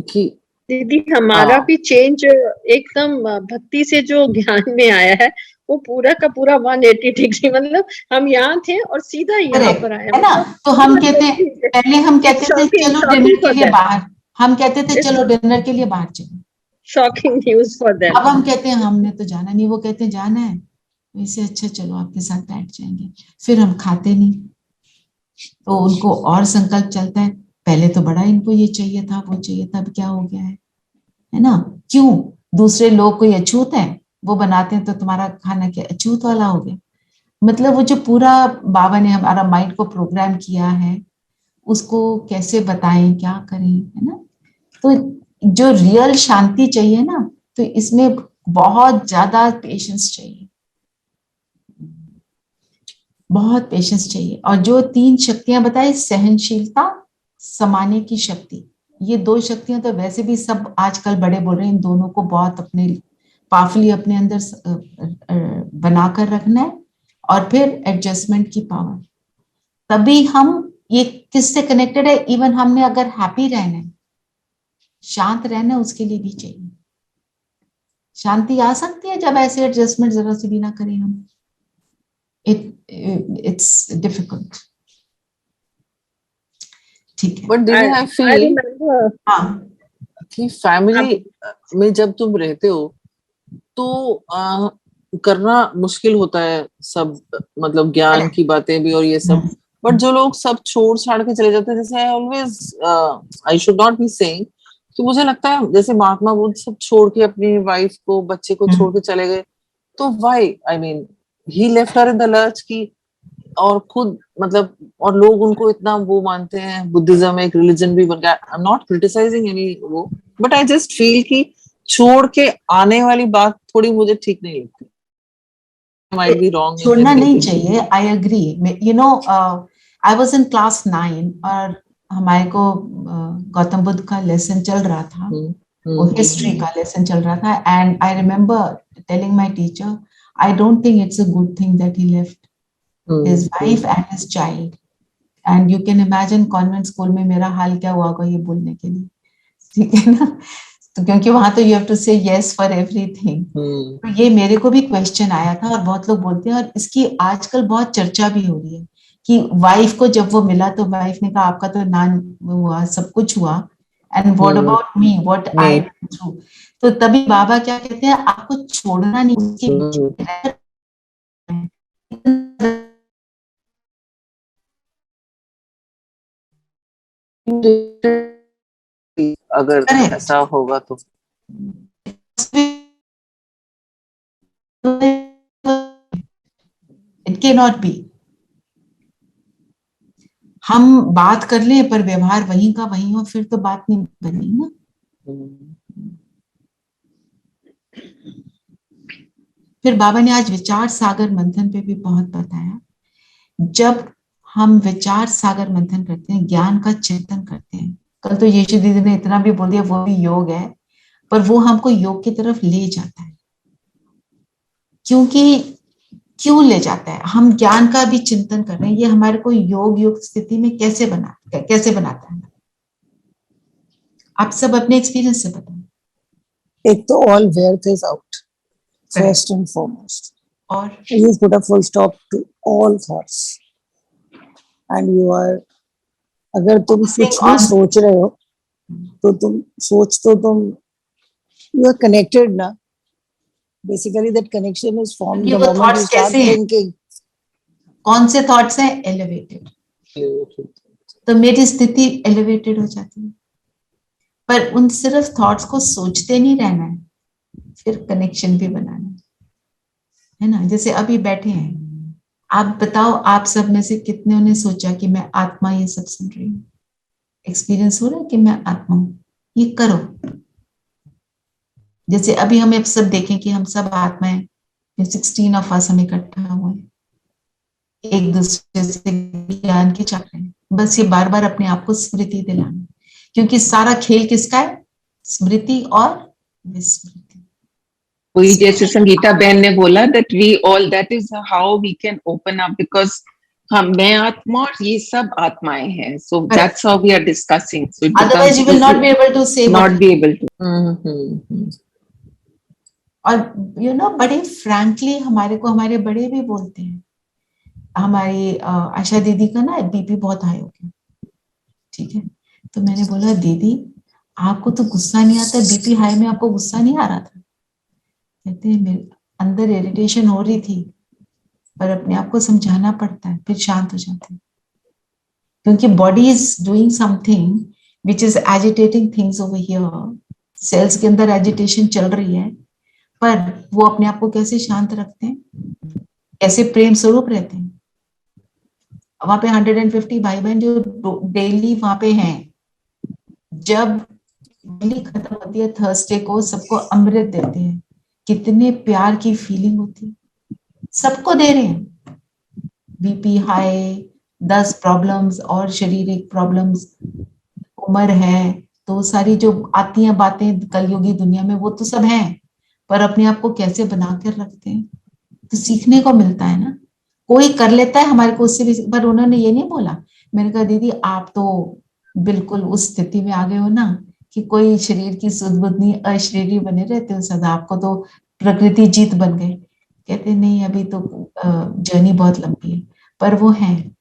कि दीदी हमारा भी चेंज एकदम भक्ति से जो ज्ञान में आया है, वो पूरा का पूरा 180 डिग्री, मतलब हम यहाँ थे और सीधा यहाँ पर आए, है ना। तो हम कहते हैं, पहले हम कहते थे चलो डिनर के लिए बाहर, हम कहते थे चलो डिनर के लिए बाहर चलो, शॉकिंग न्यूज फॉर देम। अब हम कहते हैं हमने तो जाना नहीं, वो कहते हैं जाना है, वैसे अच्छा चलो आपके साथ बैठ जाएंगे, फिर हम खाते नहीं, तो उनको और संकल्प चलता है, पहले तो बड़ा इनको ये चाहिए था वो चाहिए था, अब क्या हो गया है ना। क्यों? दूसरे लोग कोई अछूत है, वो बनाते हैं तो तुम्हारा खाना क्या अछूत वाला हो गया? मतलब वो जो पूरा बाबा ने हमारा माइंड को प्रोग्राम किया है, उसको कैसे बताएं, क्या करें, है ना। तो जो रियल शांति चाहिए ना, तो इसमें बहुत ज्यादा पेशेंस चाहिए, बहुत पेशेंस चाहिए। और जो 3 शक्तियां बताई, सहनशीलता, समाने की शक्ति, ये 2 शक्तियां तो वैसे भी सब आजकल बड़े बोल रहे हैं, इन दोनों को बहुत अपने पावरफुली अपने अंदर बनाकर रखना है। और फिर एडजस्टमेंट की पावर, तभी हम, ये किससे कनेक्टेड है, इवन हमने अगर हैप्पी रहना है, शांत रहना है, उसके लिए भी चाहिए शांति। आ सकती है जब ऐसे एडजस्टमेंट जरा से भी ना करें हम, इट्स डिफिकल्ट। ठीक है। बट दीदी आई फील हाँ कि फैमिली में जब तुम रहते हो तो करना मुश्किल होता है सब, मतलब ज्ञान की बातें भी और ये सब। बट जो लोग सब छोड़ छाड़ के चले जाते हैं, जैसे I always, I should not be saying, तो मुझे लगता है जैसे महात्मा बुद्ध सब छोड़ के अपनी वाइफ को, बच्चे को छोड़ के चले गए, तो why, I mean he left her in the lurch की, और खुद मतलब, और लोग उनको इतना वो मानते हैं, बुद्धिज्म एक रिलीजन भी बन गया। I am not criticising any वो, बट आई जस्ट फील कि छोड़ के आने वाली बात थोड़ी मुझे ठीक नहीं लगती। might be wrong छोड़ना नहीं चाहिए, I agree. You know, I was in class 9 और हमारे को गौतम बुद्ध का लेसन चल रहा था, वो हिस्ट्री का लेसन चल रहा था, and I remember telling my teacher, I don't think it's a good thing that he left his wife and his child. And you can imagine convent school में मेरा हाल क्या हुआ होगा ये बोलने के लिए, ठीक है ना। तो क्योंकि वहां तो यू हैव टू से यस फॉर एवरीथिंग, तो ये मेरे को भी क्वेश्चन आया था, और बहुत लोग बोलते हैं, और इसकी आजकल बहुत चर्चा भी हो रही है कि वाइफ को जब वो मिला तो वाइफ ने कहा आपका तो नान हुआ, सब कुछ हुआ, and what about me, what I went through. तो तभी बाबा क्या कहते हैं, आपको छोड़ना नहीं, उसके बीच अगर ऐसा होगा तो इट कैन नॉट बी। हम बात कर लें पर व्यवहार वहीं का वहीं हो, फिर तो बात नहीं बनी ना। फिर बाबा ने आज विचार सागर मंथन पे भी बहुत बताया, जब हम विचार सागर मंथन करते हैं, ज्ञान का चिंतन करते हैं। कल तो यीशु दीदी ने इतना भी बोल दिया, वो भी योग है। पर वो हमको योग की तरफ ले जाता है। क्योंकि क्यों ले जाता है? हम ज्ञान का भी चिंतन कर रहे हैं, ये हमारे को योग युक्त स्थिति में कैसे बनाता है? आप सब अपने एक्सपीरियंस से बताएं। एक तो all wealth is out, first and foremost. और You put a full stop to all thoughts. And you are, अगर तुम कुछ भी सोच रहे हो तो तुम you are connected ना. Basically that connection is formed ये the वो moment thoughts you start कैसे हैं? thinking. कौन से थॉट्स हैं? एलिवेटेड। तो मेरी स्थिति एलिवेटेड हो जाती है। पर उन सिर्फ थॉट्स को सोचते नहीं रहना है, फिर कनेक्शन भी बनाना है ना। जैसे अभी बैठे हैं, आप बताओ, आप सब में से कितने ने सोचा कि मैं आत्मा ये सब सुन रही हूँ? एक्सपीरियंस हो रहा है कि मैं आत्मा हूं? ये करो। जैसे अभी हम सब देखें कि हम सब आत्माएं, 16 ऑफ अस हम इकट्ठा हुए, एक दूसरे से ज्ञान के चक्र हैं। बस ये बार बार अपने आप को स्मृति दिलाना, क्योंकि सारा खेल किसका है? स्मृति और विस्मृति। वही जैसे संगीता बहन ने बोला that we all, that is how we can open up, because हम, मैं आत्मा और ये सब आत्माएं हैं, so that's how we are discussing. So it otherwise you will not be able to say not be able to. और यू नो, बड़े फ्रैंकली हमारे को हमारे बड़े भी बोलते हैं। हमारी आशा दीदी का ना बीपी बहुत हाई हो गया, ठीक है। तो मैंने बोला, दीदी आपको तो गुस्सा नहीं आता, बीपी हाई में आपको गुस्सा नहीं आ रहा था? कहते हैं मेरे अंदर इरिटेशन हो रही थी, पर अपने आप को समझाना पड़ता है, फिर शांत हो जाते हैं। क्योंकि body is doing something which is agitating things over here. Cells के अंदर एजिटेशन चल रही है, पर वो अपने आप को कैसे शांत रखते हैं, कैसे प्रेम स्वरूप रहते हैं। वहां पे 150 भाई बहन जो डेली वहां पे हैं, जब डेली खत्म होती है थर्सडे को, सबको अमृत देते हैं। कितने प्यार की फीलिंग होती है, सबको दे रहे हैं। बीपी हाई, 10 प्रॉब्लम्स और शारीरिक प्रॉब्लम्स, उम्र है, तो सारी जो आती हैं बातें कलयुगी दुनिया में, वो तो सब हैं, पर अपने आप को कैसे बना कर रखते हैं। तो सीखने को मिलता है ना। कोई कर लेता है हमारे को उससे भी, पर उन्होंने ये नहीं बोला। मैंने कहा, दीदी आप तो बिल्कुल उस स्थिति में आ गए हो ना कि कोई शरीर की सुध बुध नहीं, अशरीरी बने रहते हो सदा, आपको तो प्रकृति जीत बन गए। कहते नहीं, अभी तो जर्नी बहुत लंबी है। पर वो हैं,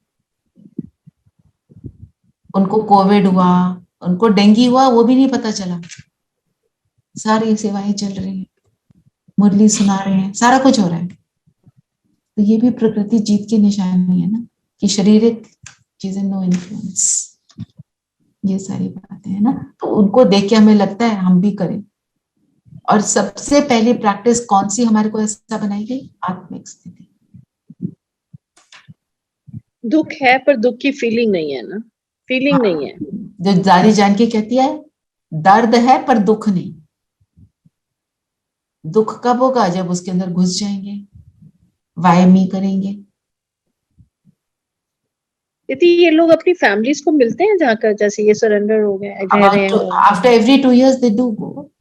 उनको कोविड हुआ, उनको डेंगू हुआ, वो भी नहीं पता चला। सारी सेवाएं चल रही हैं, मुरली सुना रहे हैं, सारा कुछ हो रहा है। तो ये भी प्रकृति जीत की निशानी है ना, कि शारीरिक चीजें नो इन्फ्लुएंस, ये सारी बातें है ना। तो उनको देख के हमें लगता है हम भी करें। और सबसे पहली प्रैक्टिस कौन सी हमारे को ऐसा बनाएगी? आत्मिक स्थिति। दुख है पर दुख की फीलिंग नहीं है ना, फीलिंग नहीं है। जो जारी जान के कहती है, दर्द है पर दुख नहीं। दुख कब होगा? जब उसके अंदर घुस जाएंगे, वायमी करेंगे। यदि ये लोग अपनी फैमिलीज को मिलते हैं जाकर, जैसे ये सरेंडर हो गए, after every 2 years they do go.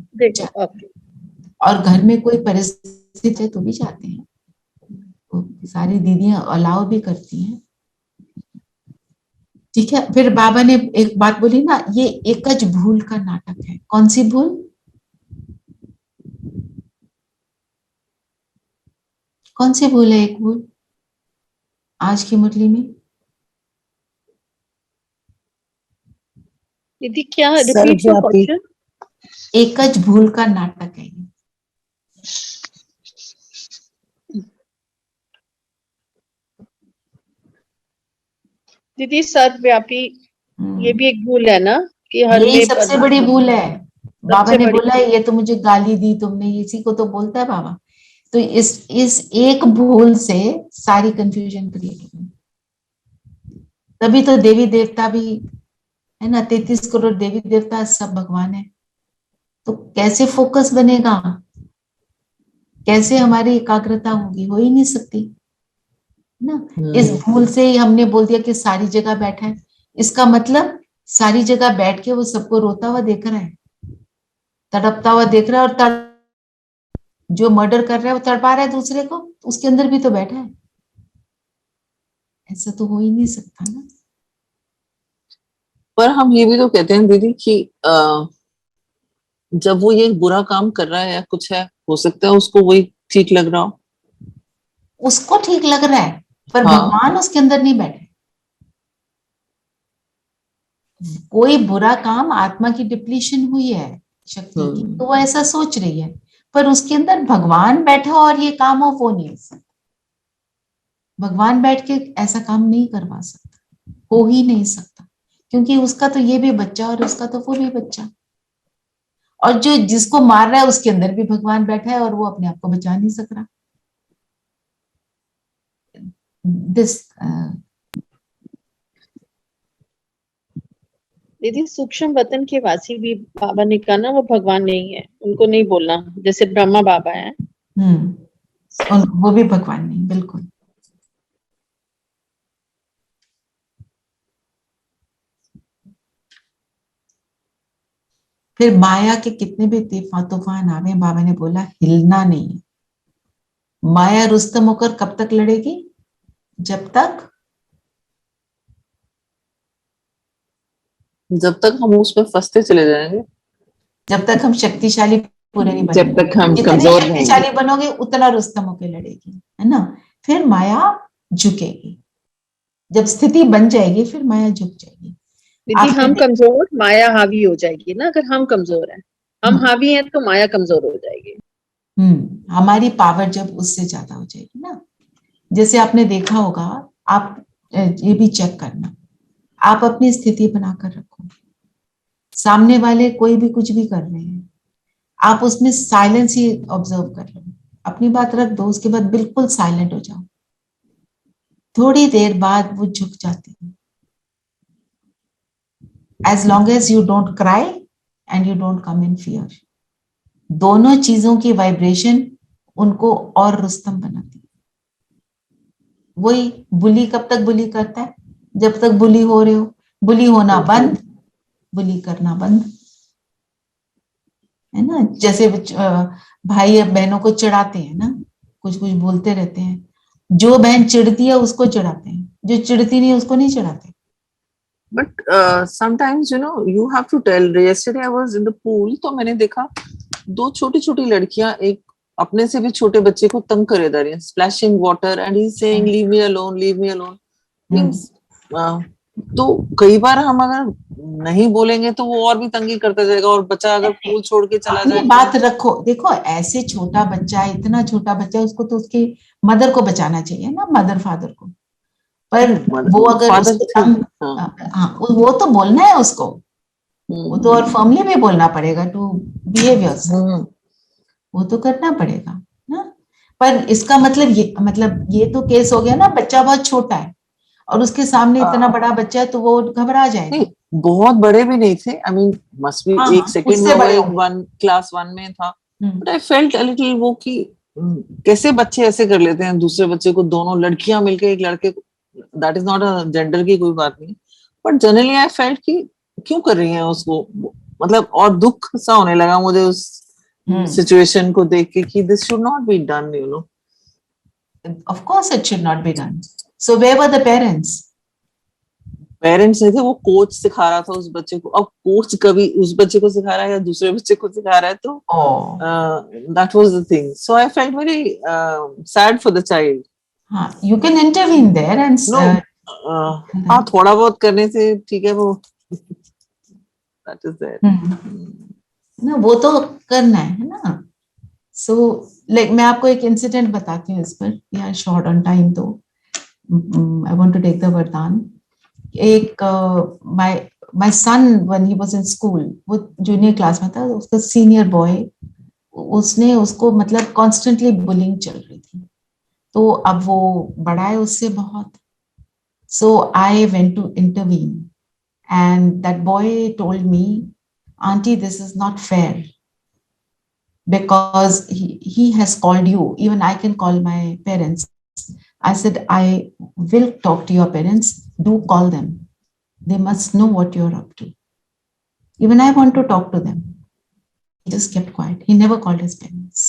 और घर में कोई परिस्थिति है तो भी जाते हैं, तो सारी दीदियां अलाउ भी करती हैं, ठीक है। फिर बाबा ने एक बात बोली ना, ये एकज भूल का नाटक है। कौन सी भूल? कौन सी भूल है? एक भूल आज की मुरली में दीदी क्या रिपीट योर क्वेश्चन? एकज भूल का नाटक है। दीदी सर्वव्यापी, ये भी एक भूल है ना कि हर यही में सबसे बड़ी भूल है। बाबा ने बोला है, ये तो मुझे गाली दी तुमने, इसी को तो बोलता है बाबा। तो इस एक भूल से सारी कंफ्यूजन क्रिएट हो गई। तभी तो देवी देवता भी है ना, 33 करोड़ देवी देवता सब भगवान है। तो कैसे फोकस बनेगा, कैसे हमारी एकाग्रता होगी? हो ही नहीं सकती ना। इस भूल से ही हमने बोल दिया कि सारी जगह बैठा है। इसका मतलब सारी जगह बैठ के वो सबको रोता हुआ देख रहा है, तड़पता हुआ देख रहा है, और जो मर्डर कर रहा है वो तड़पा रहा है दूसरे को, उसके अंदर भी तो बैठा है। ऐसा तो हो ही नहीं सकता ना। पर हम ये भी तो कहते हैं दीदी कि जब वो ये बुरा काम कर रहा है या कुछ है, हो सकता है उसको वही ठीक लग रहा हो। उसको ठीक लग रहा है, पर हाँ। भगवान उसके अंदर नहीं बैठे। कोई बुरा काम, आत्मा की डिप्लीशन हुई है शक्ति की, तो वो ऐसा सोच रही है, पर उसके अंदर भगवान बैठा और ये काम हो, वो नहीं हो सकता। भगवान बैठ के ऐसा काम नहीं करवा सकता, हो ही नहीं सकता, क्योंकि उसका तो ये भी बच्चा और उसका तो वो भी बच्चा, और जो जिसको मार रहा है उसके अंदर भी भगवान बैठा है और वो अपने आप को बचा नहीं सक रहा। दिस दीदी सूक्ष्म वतन के वासी भी बाबा ने कहा ना, वो भगवान नहीं है, उनको नहीं बोलना, जैसे ब्रह्मा बाबा है। और वो भी भगवान नहीं, बिल्कुल। फिर माया के कितने भी तूफान आवे, बाबा ने बोला हिलना नहीं है। माया रुस्तम होकर कब तक लड़ेगी? जब तक हम उसमें फंसते चले जाएंगे, जब तक हम शक्तिशाली पूरे नहीं जब बनेंगे। तक हम जितने कमजोर रहेंगे। शक्तिशाली बनोगे उतना रुस्तम होकर लड़ेगी, है ना। फिर माया झुकेगी, जब स्थिति बन जाएगी फिर माया झुक जाएगी। दीदी हम कमजोर, माया हावी हो जाएगी ना। अगर हम कमजोर हैं, हम हावी हैं, तो माया कमजोर हो जाएगी। हमारी पावर जब उससे ज्यादा हो जाएगी ना। जैसे आपने देखा होगा, आप ये भी चेक करना, आप अपनी स्थिति बनाकर रखो, सामने वाले कोई भी कुछ भी कर रहे हैं, आप उसमें साइलेंस ही ऑब्जर्व कर लो, अपनी बात रख दो, उसके बाद बिल्कुल साइलेंट हो जाओ। थोड़ी देर बाद वो झुक जाती है। As long as you don't cry and you don't come in fear, दोनों चीजों की वाइब्रेशन उनको और रुस्तम बनाती है। वही बुली कब तक बुली करता है? जब तक बुली हो रहे हो। बुली होना बंद, बुली करना बंद, है ना। जैसे भाई अब बहनों को चिढ़ाते हैं ना, कुछ कुछ बोलते रहते हैं, जो बहन चिढ़ती है उसको चिढ़ाते हैं, जो चिढ़ती नहीं उसको नहीं चिढ़ाते। But sometimes you have to tell. Yesterday I was in the pool, तो मैंने देखा दो छोटी छोटी लड़कियां एक अपने से भी छोटे बच्चे को तंग करे जा रही हैं, splashing water and he's saying leave me alone, leave me alone. Means तो कई बार हम अगर नहीं बोलेंगे तो वो और भी तंगी करता जाएगा, और बच्चा अगर पूल छोड़ के चला जाए। बात रखो, देखो ऐसे छोटा बच्चा, इतना छोटा बच्चा, उसको तो उसकी मदर को बचाना चाहिए ना, मदर फादर को। पर वो अगर वो तो बोलना है उसको, वो तो और फर्मली भी बोलना पड़ेगा टू बिहेव योरसेल्फ, वो तो करना पड़ेगा ना। पर इसका मतलब ये तो केस हो गया ना, बच्चा बहुत छोटा है और उसके सामने इतना बड़ा बच्चा है, तो वो घबरा जाएगा। बहुत बड़े भी नहीं थे, आई मीन मस्ट बी एक सेकंड में क्लास 1 में था, but I felt a little वो कि कैसे बच्चे ऐसे कर लेते हैं दूसरे बच्चे को, दोनों लड़कियां मिलके एक लड़के को, that is not a gender की कोई बात नहीं, बट जनरली आई फेल्ट कि क्यों कर रही हैं उसको, मतलब और दुख सा होने लगा मुझे उस सिचुएशन को देख के कि this should not be done, you know. Of course it should not be done. So where were the parents? Parents नहीं थे, वो कोच सिखा रहा था उस बच्चे को। अब कोच कभी उस बच्चे को सिखा रहा है या दूसरे बच्चे को सिखा रहा है, तो that was the thing. So I felt very sad for the child. हाँ, you can intervene there and हाँ, थोड़ा बहुत करने से ठीक है, वो that is there. ना, वो तो करना है ना। सो लाइक मैं आपको एक इंसिडेंट बताती हूँ इस पर, we are short on time, तो I want to take the वरदान। एक my son when he was in school, वो जूनियर क्लास में था, उसका सीनियर बॉय, उसने उसको मतलब कॉन्स्टेंटली बुलिंग चल रही थी, तो अब वो बड़ा है उससे बहुत। So I went to intervene and that boy told me, aunty this is not fair, because he has called you, even I can call my parents. I said, I will talk to your parents, do call them, they must know what you're up to. Even I want to talk to them. just kept quiet. He never called his parents.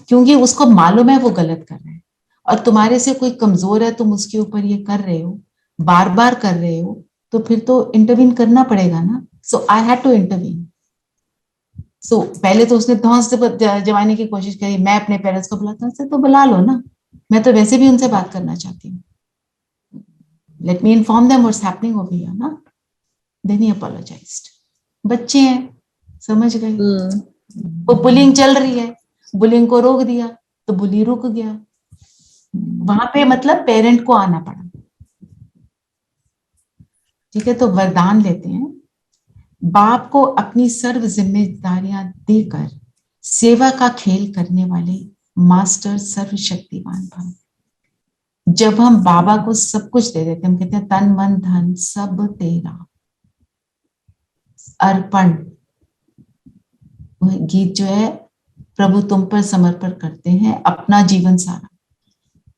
क्योंकि उसको मालूम है वो गलत कर रहे हैं, और तुम्हारे से कोई कमजोर है, तुम उसके ऊपर ये कर रहे हो, बार बार कर रहे हो, तो फिर तो इंटरवीन करना पड़ेगा ना. सो आई हैड टू इंटरवीन. सो पहले तो उसने धौंस से जमाने की कोशिश करी. मैं अपने पेरेंट्स को बुलाता हूँ, तो बुला लो ना, मैं तो वैसे भी उनसे बात करना चाहती हूँ. Let me inform them what's happening over here ना. Then he apologized. बच्चे हैं, समझ गए. वो बुलिंग चल रही है, बुलिंग को रोक दिया तो बुली रुक गया. वहां पे मतलब पेरेंट को आना पड़ा. ठीक है, तो वरदान लेते हैं. बाप को अपनी सर्व जिम्मेदारियां देकर सेवा का खेल करने वाले मास्टर सर्वशक्तिमान भव. जब हम बाबा को सब कुछ दे देते हैं, हम कहते हैं तन मन धन सब तेरा अर्पण. गीत जो है, प्रभु तुम पर समर्पण करते हैं अपना जीवन सारा.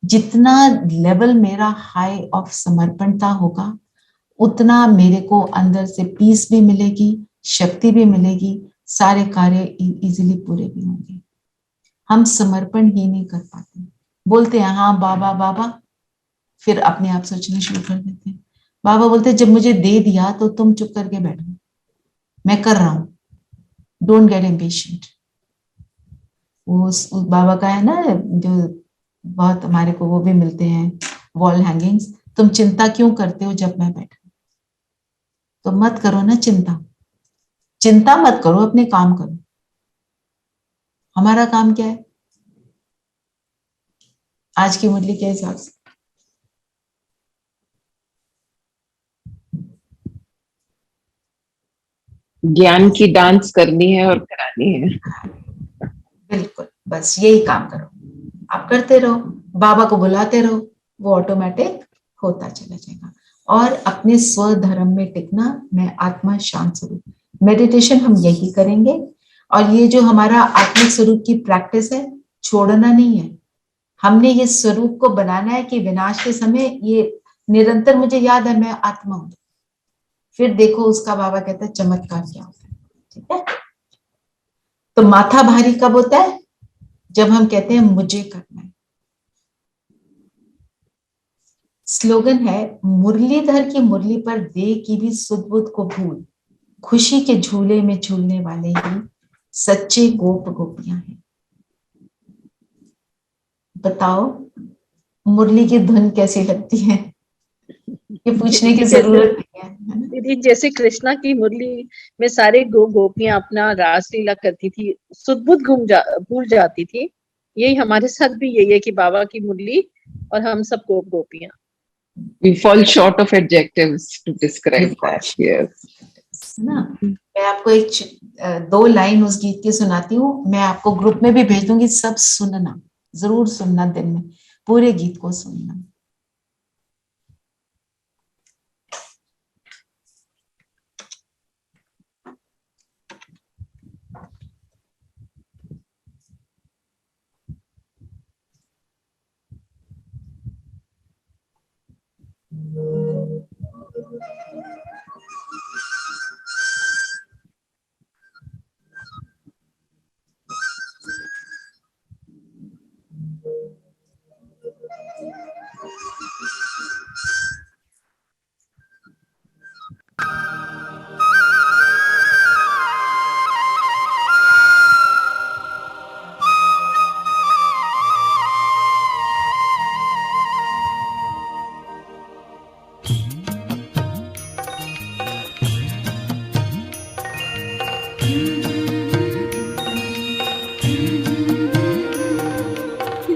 जितना लेवल मेरा हाई ऑफ समर्पणता होगा, उतना मेरे को अंदर से पीस भी मिलेगी, शक्ति भी मिलेगी, सारे कार्य इजीली पूरे भी होंगे. हम समर्पण ही नहीं कर पाते. बोलते हैं हाँ बाबा बाबा, फिर अपने आप सोचना शुरू कर देते हैं. बाबा बोलते हैं जब मुझे दे दिया तो तुम चुप करके बैठो, मैं कर रहा हूं, डोंट गेट इम्पेशेंट. वो उस बाबा का है ना, जो बहुत हमारे को वो भी मिलते हैं वॉल हैंगिंग्स. तुम चिंता क्यों करते हो जब मैं बैठा? तो मत करो ना चिंता. चिंता मत करो, अपने काम करो. हमारा काम क्या है आज की मुरली के हिसाब से? ज्ञान की डांस करनी है और करानी है. बिल्कुल, बस यही काम करो. आप करते रहो, बाबा को बुलाते रहो, वो ऑटोमेटिक होता चला जाएगा. और अपने स्वधर्म में टिकना. मैं आत्मा शांत स्वरूप. मेडिटेशन हम यही करेंगे. और ये जो हमारा आत्मिक स्वरूप की प्रैक्टिस है, छोड़ना नहीं है. हमने ये स्वरूप को बनाना है कि विनाश के समय ये निरंतर मुझे याद है मैं आत्मा हूं. फिर देखो उसका बाबा कहता है चमत्कार क्या होता है. ठीक है, तो माथा भारी कब होता है? जब हम कहते हैं मुझे करना है. स्लोगन है, मुरलीधर की मुरली पर दे की भी सुध बुध को भूल, खुशी के झूले में झूलने वाले ही सच्चे गोप गोपियां हैं. बताओ मुरली की धुन कैसी लगती है? ये पूछने की जरूरत नहीं है. दीदी जैसे कृष्णा की मुरली में सारे गोपियां अपना रासलीला करती थी, सुध-बुध भूल जाती थी. यही हमारे साथ भी यही है कि बाबा की मुरली और हम सब गोप गोपियां. We fall short of adjectives to describe that. Yes. ना, मैं आपको एक 2 लाइन उस गीत की सुनाती हूँ. मैं आपको ग्रुप में भी भेज दूंगी, सब सुनना, जरूर सुनना. दिन में पूरे गीत को सुनना.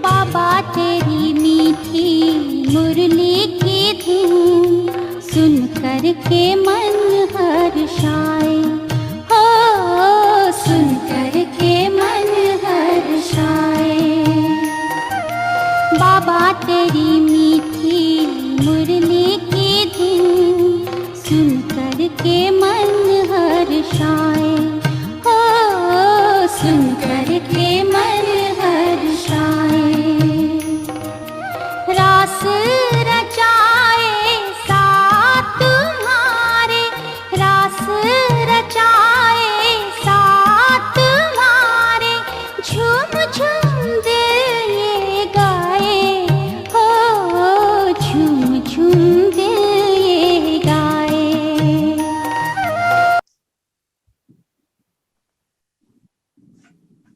बाबा तेरी मीठी मुरली की धुन सुन कर के मन हर्षाए. हो सुन कर के मन हर्षाए. बाबा तेरी मीठी मुरली की धुन सुन कर के मन हर्षाए. हो सुन कर के मन हर्षाए. रास रचाए साथ तुम्हारे, रास रचाए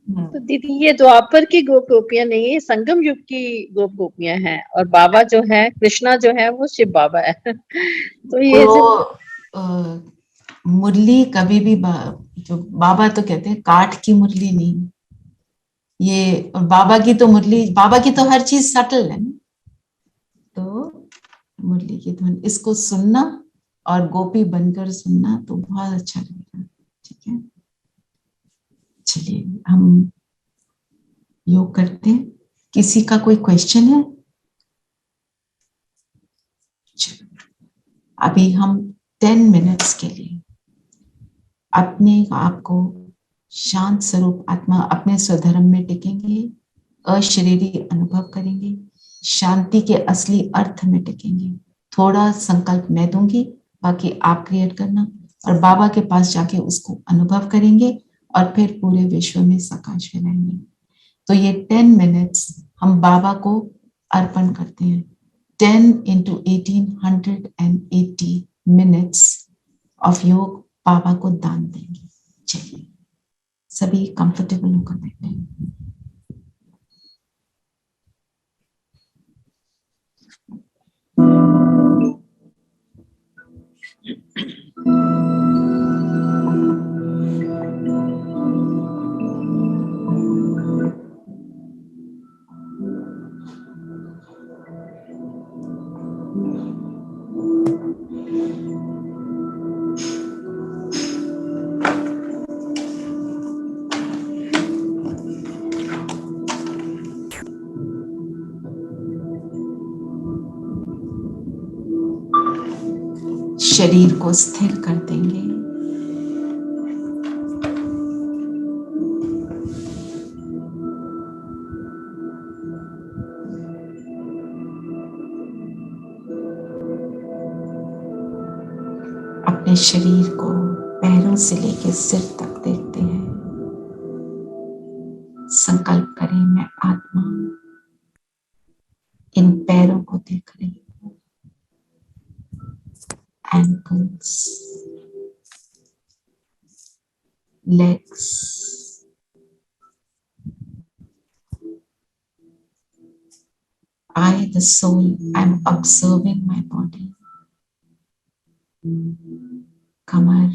तो दीदी ये द्वापर की गोप गोपियां नहीं है, संगम युग की गोप गोपियां हैं, और बाबा जो है कृष्णा जो है वो शिव बाबा है। तो ये वो जो मुरली कभी भी जो बाबा तो कहते हैं काठ की मुरली नहीं, ये और बाबा की तो मुरली, बाबा की तो हर चीज सटल है ना, तो मुरली की धुन इसको सुनना और गोपी बनकर सुनना तो बहुत अच्छा लगेगा। ठीक है, चलिए हम योग करते हैं। किसी का कोई क्वेश्चन है? चलो, अभी हम 10 मिनट्स के लिए अपने आप को शांत स्वरूप आत्मा अपने स्वधर्म में टिकेंगे, अशरीरी अनुभव करेंगे, शांति के असली अर्थ में टिकेंगे। थोड़ा संकल्प मैं दूंगी, बाकी आप क्रिएट करना, और बाबा के पास जाके उसको अनुभव करेंगे और फिर पूरे विश्व में प्रकाश फैलाएंगे। तो ये 10 मिनट्स हम बाबा को अर्पण करते हैं। 10 into 1880 minutes ऑफ योग बाबा को दान देंगे। चलिए सभी कंफर्टेबल होकर बैठे हैं। शरीर को स्थिर कर देंगे। अपने शरीर को पैरों से लेकर सिर तक देखते हैं। संकल्प करें, मैं आत्मा इन पैरों को देख रही हूँ। ankles, legs, I, the soul, I'm observing my body. Qamar,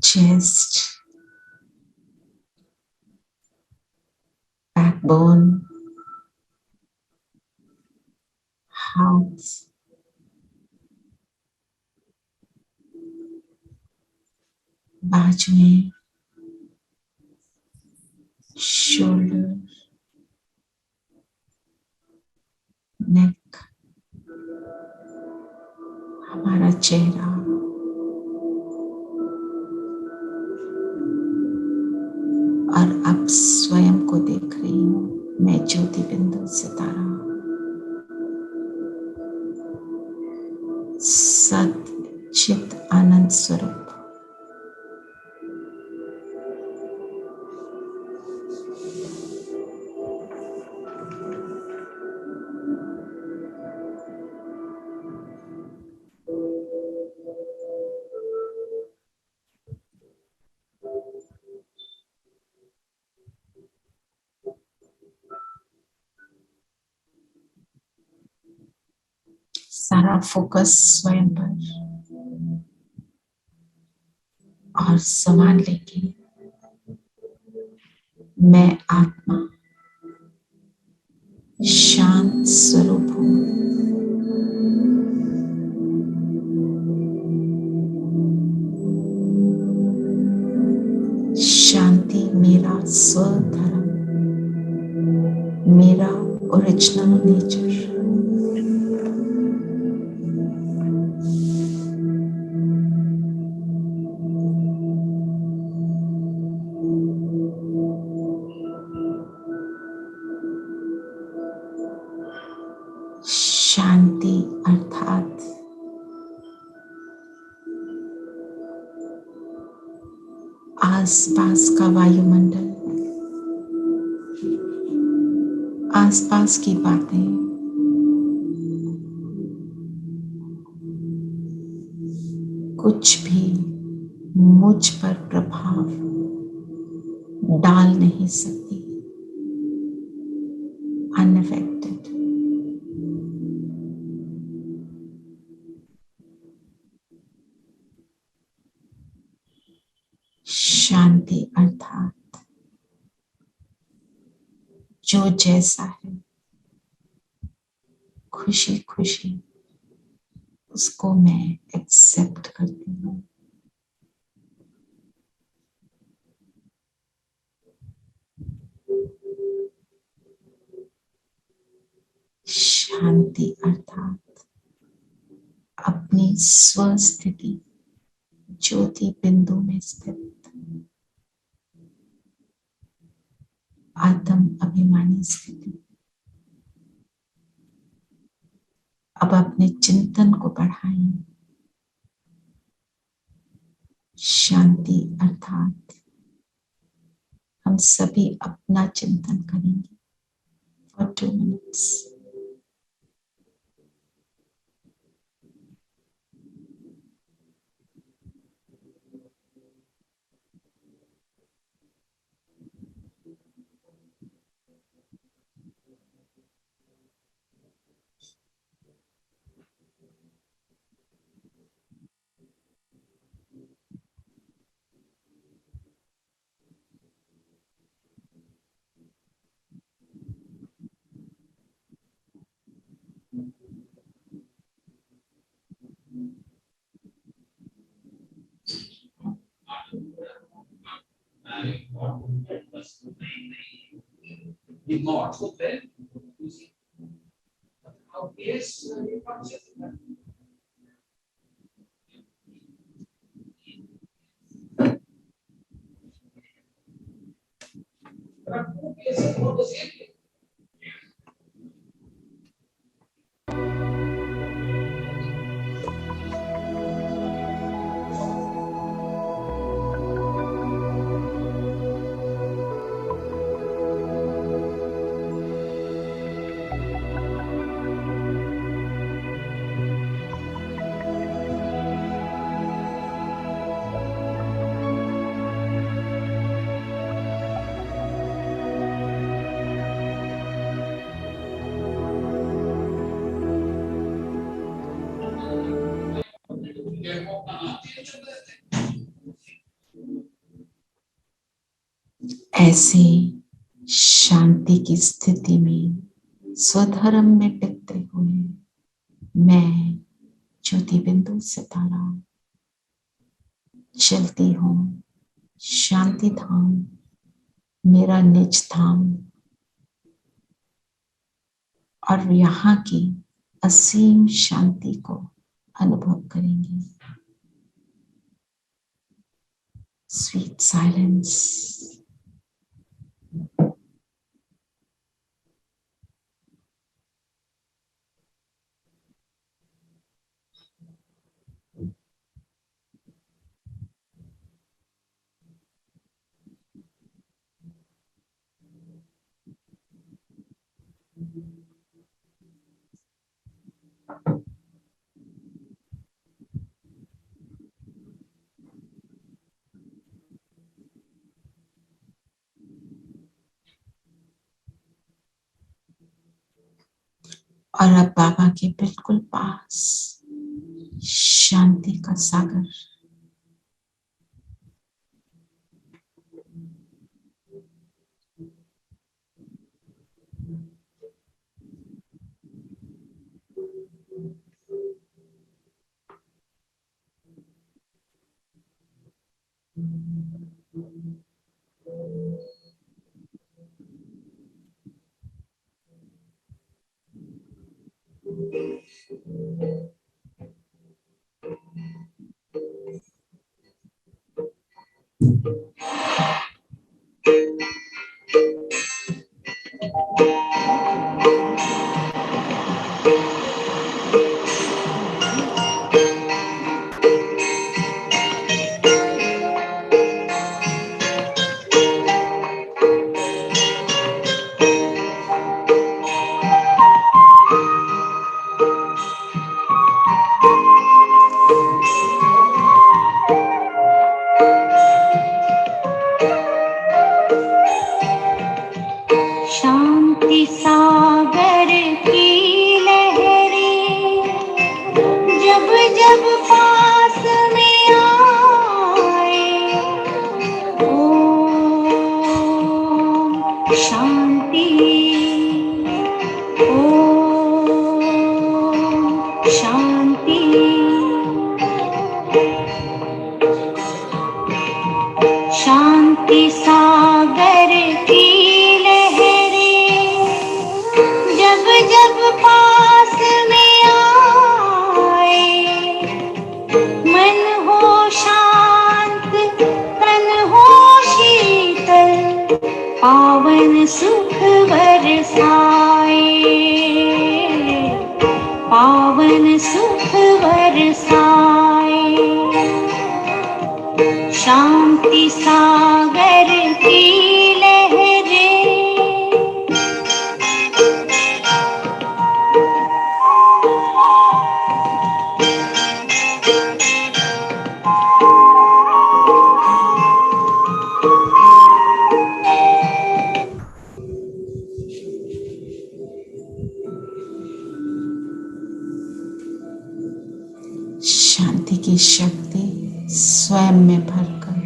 chest, backbone, हाथ, बाजुएं, शोल्डर, नेक, हमारा चेहरा, और अब स्वयं को देख रही हूँ मैं ज्योति बिंदु सितारा, सत चित आनंद स्वरूप। सारा फोकस स्वयं पर और संभाल लेंगे, मैं आत्मा शांत स्वरूप हूँ। शांति मेरा स्वधर्म, मेरा ओरिजिनल नेचर। शांति अर्थात आसपास का वायुमंडल, आसपास की बातें कुछ भी मुझ पर प्रभाव डाल नहीं सकती, अनअफेक्टेड। शांति अर्थात जो जैसा है खुशी खुशी उसको मैं एक्सेप्ट करती हूँ। शांति अर्थात अपनी स्वस्थिति ज्योति बिंदु में स्थित आत्म अभिमानी स्थिति। अब अपने चिंतन को बढ़ाएं। शांति अर्थात हम सभी अपना चिंतन करेंगे फॉर 2 मिनट्स। ऐसे शांति की स्थिति में स्वधर्म में टिकते हुए मैं ज्योति बिंदु सितारा चलती हूँ। शांति धाम मेरा निज धाम और यहाँ की असीम शांति को अनुभव करेंगे। Sweet silence. और अब बाबा के बिल्कुल पास शांति का सागर। जब पास में आए, मन हो शांत तन हो शीतल, पावन सुख बरसाए, पावन सुख बरसाए। शांति सागर की लहरें, शांति की शक्ति स्वयं में भरकर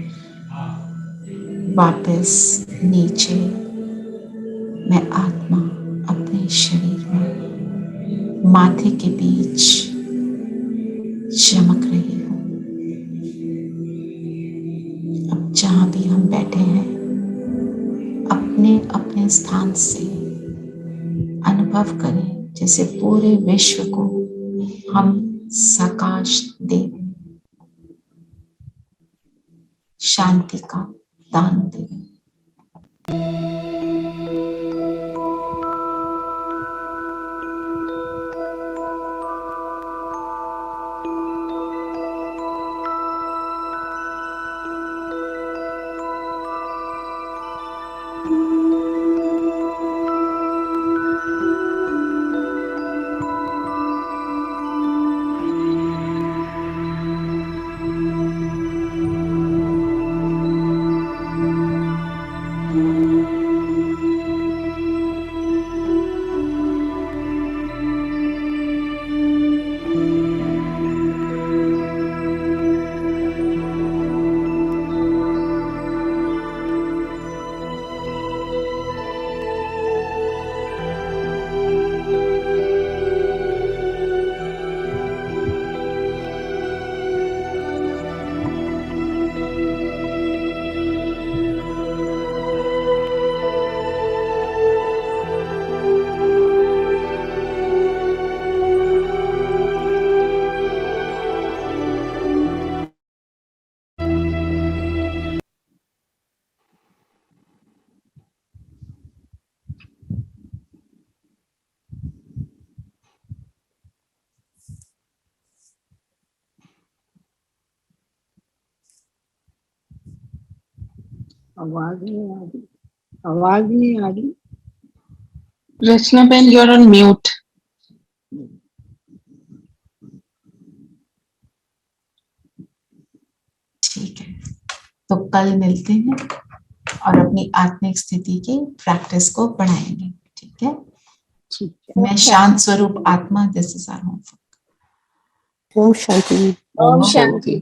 वापस नीचे मैं आत्मा अपने शरीर में माथे के बीच चमक रही हूँ। अब जहाँ भी हम बैठे हैं, अपने अपने स्थान से अनुभव करें जैसे पूरे विश्व को हम सकाश दे रहे हैं, शांति का दान दे रहे हैं। आवाज नहीं आ रही, आवाज नहीं आ रही। रचना बहन, you're on mute. ठीक है, तो कल मिलते हैं और अपनी आत्मिक स्थिति की प्रैक्टिस को बढ़ाएंगे। ठीक है, ठीक है। मैं शांत स्वरूप आत्मा, this is our home. Om शांति। ओम शांति।